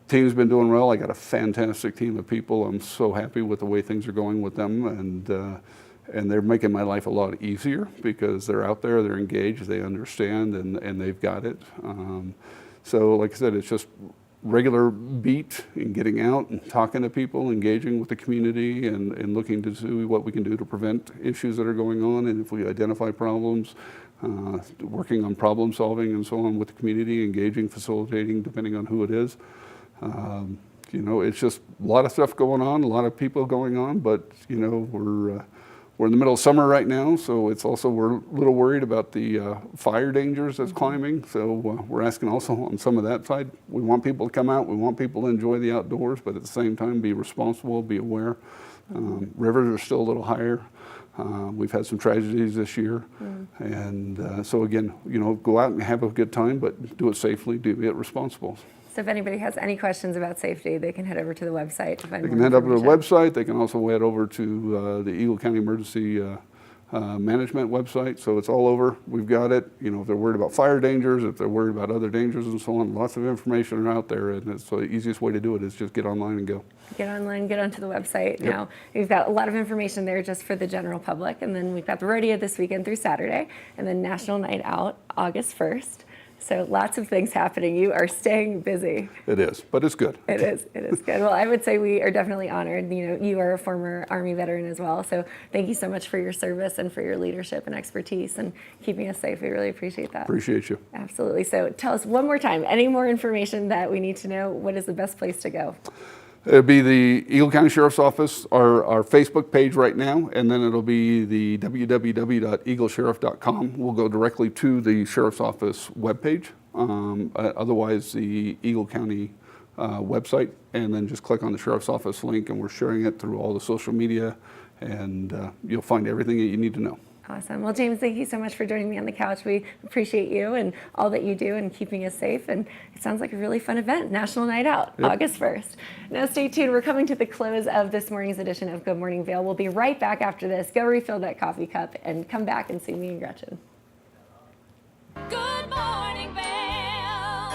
Team's been doing well. I got a fantastic team of people. I'm so happy with the way things are going with them, and they're making my life a lot easier, because they're out there, they're engaged, they understand, and they've got it. So like I said, it's just regular beat and getting out and talking to people, engaging with the community, and looking to see what we can do to prevent issues that are going on, and if we identify problems, working on problem solving and so on with the community, engaging, facilitating, depending on who it is. It's just a lot of stuff going on, a lot of people going on, but we're in the middle of summer right now, so it's also, we're a little worried about the fire dangers that's climbing. So we're asking also on some of that side. We want people to come out, we want people to enjoy the outdoors, but at the same time be responsible, be aware. Rivers are still a little higher. We've had some tragedies this year. And so again, go out and have a good time, but do it safely, do it responsible. So if anybody has any questions about safety, they can head over to the website to find more information. They can head over to the website. They can also head over to the Eagle County Emergency Management website. So it's all over. We've got it. If they're worried about fire dangers, if they're worried about other dangers and so on, lots of information are out there. And it's the easiest way to do it is just get online and go. Get online, get onto the website. Now, we've got a lot of information there just for the general public. And then we've got the rodeo this weekend through Saturday, and then National Night Out August 1st. So lots of things happening. You are staying busy. It is, but it's good. It is good. Well, I would say we are definitely honored. You are a former Army veteran as well. So thank you so much for your service and for your leadership and expertise and keeping us safe. We really appreciate that. Appreciate you. Absolutely. So tell us one more time, any more information that we need to know? What is the best place to go? It'll be the Eagle County Sheriff's Office, our Facebook page right now, and then it'll be the www.eaglesheriff.com. We'll go directly to the Sheriff's Office webpage. Otherwise, the Eagle County website, and then just click on the Sheriff's Office link, and we're sharing it through all the social media, and you'll find everything that you need to know. Awesome. Well, James, thank you so much for joining me on the couch. We appreciate you and all that you do and keeping us safe. And it sounds like a really fun event, National Night Out, Yep. August 1st. Now, stay tuned. We're coming to the close of this morning's edition of Good Morning Vail. We'll be right back after this. Go refill that coffee cup and come back and see me and Gretchen. Good morning, Vail.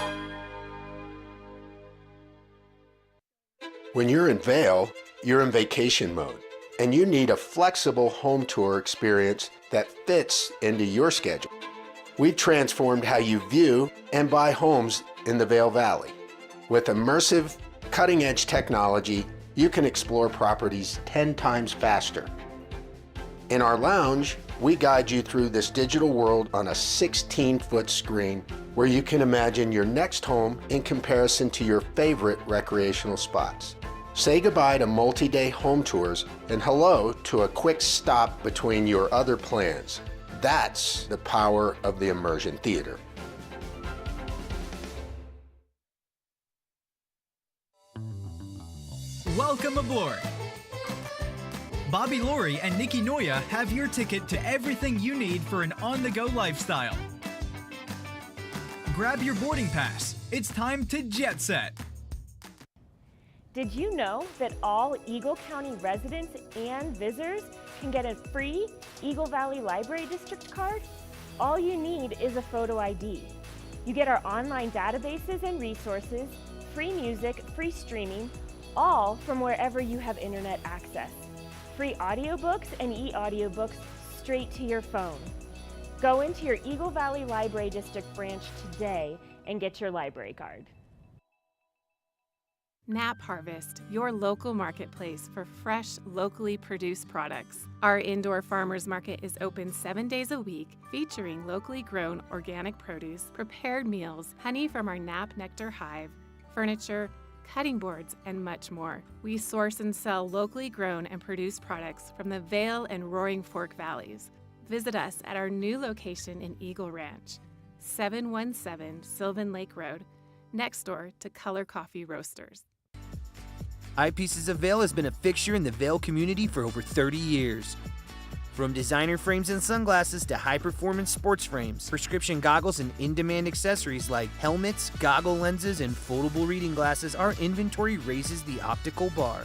When you're in Vail, you're in vacation mode, and you need a flexible home tour experience that fits into your schedule. We've transformed how you view and buy homes in the Vail Valley. With immersive, cutting-edge technology, you can explore properties 10 times faster. In our lounge, we guide you through this digital world on a 16-foot screen where you can imagine your next home in comparison to your favorite recreational spots. Say goodbye to multi-day home tours and hello to a quick stop between your other plans. That's the power of the immersion theater. Welcome aboard! Bobby Laurie and Nikki Noya have your ticket to everything you need for an on-the-go lifestyle. Grab your boarding pass. It's time to jet set. Did you know that all Eagle County residents and visitors can get a free Eagle Valley Library District card? All you need is a photo ID. You get our online databases and resources, free music, free streaming, all from wherever you have internet access. Free audiobooks and e-audiobooks straight to your phone. Go into your Eagle Valley Library District branch today and get your library card. Nap Harvest, your local marketplace for fresh, locally produced products. Our indoor farmers market is open 7 days a week, featuring locally grown organic produce, prepared meals, honey from our Nap Nectar hive, furniture, cutting boards, and much more. We source and sell locally grown and produced products from the Vail and Roaring Fork Valleys. Visit us at our new location in Eagle Ranch, 717 Sylvan Lake Road, next door to Color Coffee Roasters. Eyepieces of Vail has been a fixture in the Vail community for over 30 years. From designer frames and sunglasses to high-performance sports frames, prescription goggles, and in-demand accessories like helmets, goggle lenses, and foldable reading glasses, our inventory raises the optical bar.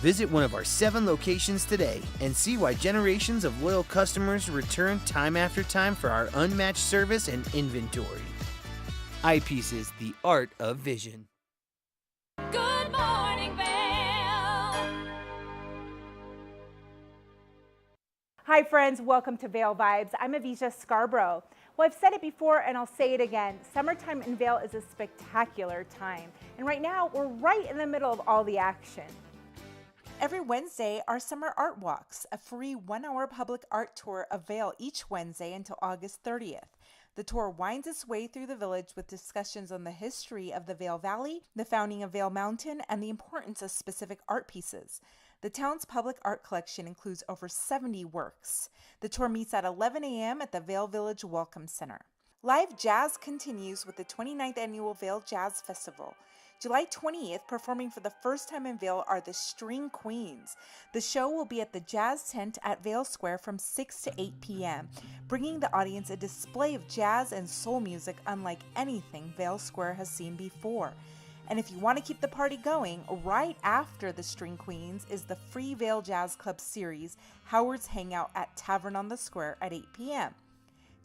Visit one of our 7 locations today and see why generations of loyal customers return time after time for our unmatched service and inventory. Eyepieces, the art of vision. Good morning, Vail. Hi friends, welcome to Vail Vibes. I'm Avisha Scarborough. Well, I've said it before and I'll say it again. Summertime in Vail is a spectacular time. And right now, we're right in the middle of all the action. Every Wednesday are Summer Art Walks, a free 1-hour public art tour of Vail each Wednesday until August 30th. The tour winds its way through the village with discussions on the history of the Vail Valley, the founding of Vail Mountain, and the importance of specific art pieces. The town's public art collection includes over 70 works. The tour meets at 11 a.m. at the Vail Village Welcome Center. Live jazz continues with the 29th Annual Vail Jazz Festival. July 20th, performing for the first time in Vail are the String Queens. The show will be at the Jazz Tent at Vail Square from 6 to 8 p.m., bringing the audience a display of jazz and soul music unlike anything Vail Square has seen before. And if you want to keep the party going, right after the String Queens is the free Vail Jazz Club series, Howard's Hangout at Tavern on the Square at 8 p.m.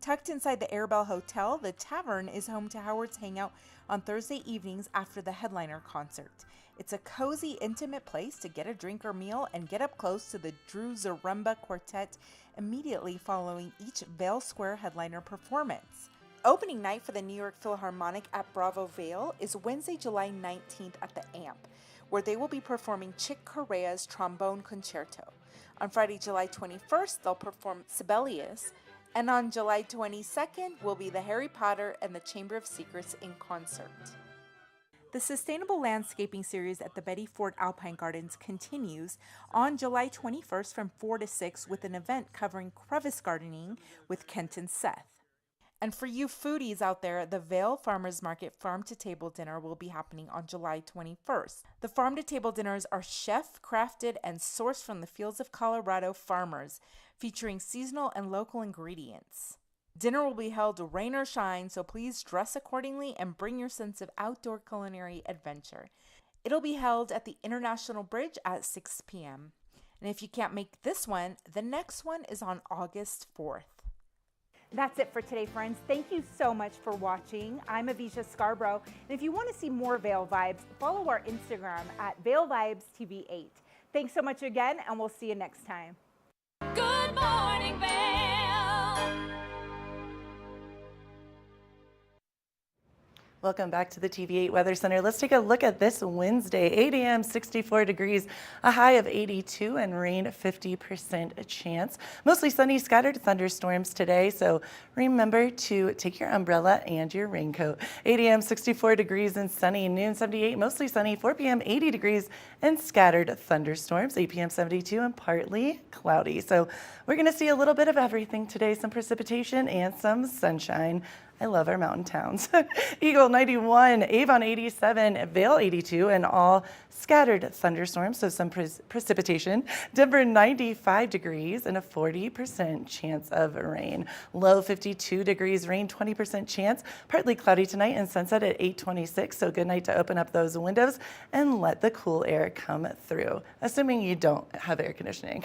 Tucked inside the Airbell Hotel, the Tavern is home to Howard's Hangout on Thursday evenings after the headliner concert. It's a cozy, intimate place to get a drink or meal and get up close to the Drew Zaremba Quartet immediately following each Vail Square headliner performance. Opening night for the New York Philharmonic at Bravo Vail is Wednesday, July 19th at the Amp, where they will be performing Chick Corea's Trombone Concerto. On Friday, July 21st, they'll perform Sibelius, and on July 22nd will be the Harry Potter and the Chamber of Secrets in concert. The Sustainable Landscaping Series at the Betty Ford Alpine Gardens continues on July 21st from 4 to 6 with an event covering crevice gardening with Kent and Seth. And for you foodies out there, the Vail Farmers Market Farm to Table Dinner will be happening on July 21st. The Farm to Table dinners are chef crafted and sourced from the fields of Colorado farmers, featuring seasonal and local ingredients. Dinner will be held rain or shine, so please dress accordingly and bring your sense of outdoor culinary adventure. It'll be held at the International Bridge at 6 p.m. And if you can't make this one, the next one is on August 4th. That's it for today, friends. Thank you so much for watching. I'm Avisha Scarborough, and if you want to see more Vail Vibes, follow our Instagram at Vail Vibes TV8. Thanks so much again, and we'll see you next time. Good morning, Vail. Welcome back to the TV8 Weather Center. Let's take a look at this Wednesday. 8 a.m., 64 degrees, a high of 82, and rain 50% a chance. Mostly sunny, scattered thunderstorms today, so remember to take your umbrella and your raincoat. 8 a.m., 64 degrees and sunny. Noon 78, mostly sunny. 4 p.m., 80 degrees and scattered thunderstorms. 8 p.m., 72 and partly cloudy. So we're going to see a little bit of everything today, some precipitation and some sunshine. I love our mountain towns. Eagle 91, Avon 87, Vail 82, and all scattered thunderstorms, so some precipitation. Denver 95 degrees and a 40% chance of rain. Low 52 degrees, rain 20% chance. Partly cloudy tonight and sunset at 8:26, so good night to open up those windows and let the cool air come through, assuming you don't have air conditioning.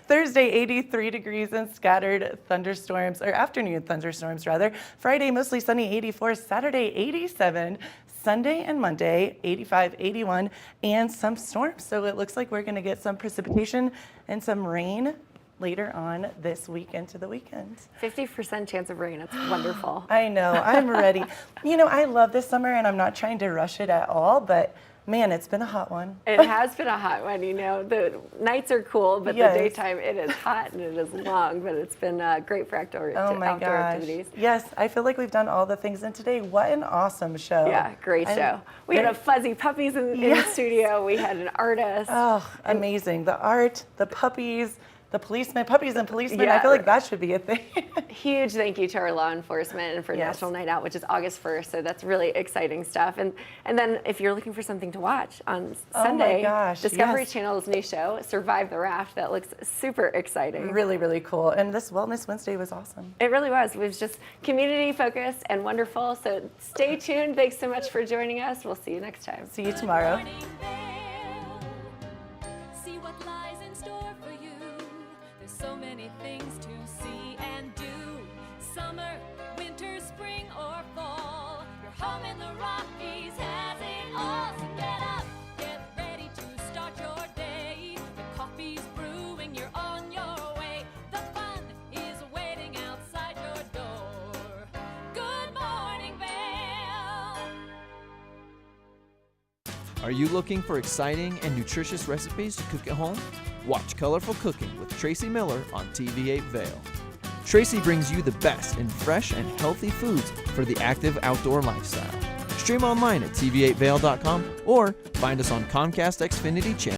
Thursday 83 degrees and scattered thunderstorms, or afternoon thunderstorms rather. Friday mostly sunny 84, Saturday 87, Sunday and Monday 85, 81, and some storms. So it looks like we're going to get some precipitation and some rain later on this week into the weekend. 50% chance of rain. It's wonderful. I know. I'm ready. You know, I love this summer, and I'm not trying to rush it at all, but man, it's been a hot one. It has been a hot one. You know, the nights are cool, but Yes. the daytime, it is hot and it is long, but it's been great for outdoor activities. Yes, I feel like we've done all the things. And today, what an awesome show. Yeah, great show. We had a fuzzy puppies in studio. We had an artist. Oh, amazing. The art, the puppies, the policemen, puppies and policemen. I feel like that should be a thing. Huge thank you to our law enforcement and for National Night Out, which is August 1st. So that's really exciting stuff. And then if you're looking for something to watch on Sunday, Discovery Channel's new show, Survive the Raft, that looks super exciting. Really, really cool. And this Wellness Wednesday was awesome. It really was. It was just community focused and wonderful. So stay tuned. Thanks so much for joining us. We'll see you next time. See you tomorrow. See what lies in store for you. There's so many things to see and do. Summer, winter, spring, or fall. Your home in the Rockies has it all. So get up, get ready to start your day. The coffee's brewing, you're on your way. The fun is waiting outside your door. Good morning, Vail. Are you looking for exciting and nutritious recipes to cook at home? Watch Colorful Cooking with Tracy Miller on TV8 Vail. Tracy brings you the best in fresh and healthy foods for the active outdoor lifestyle. Stream online at tv8vail.com or find us on Comcast Xfinity Channel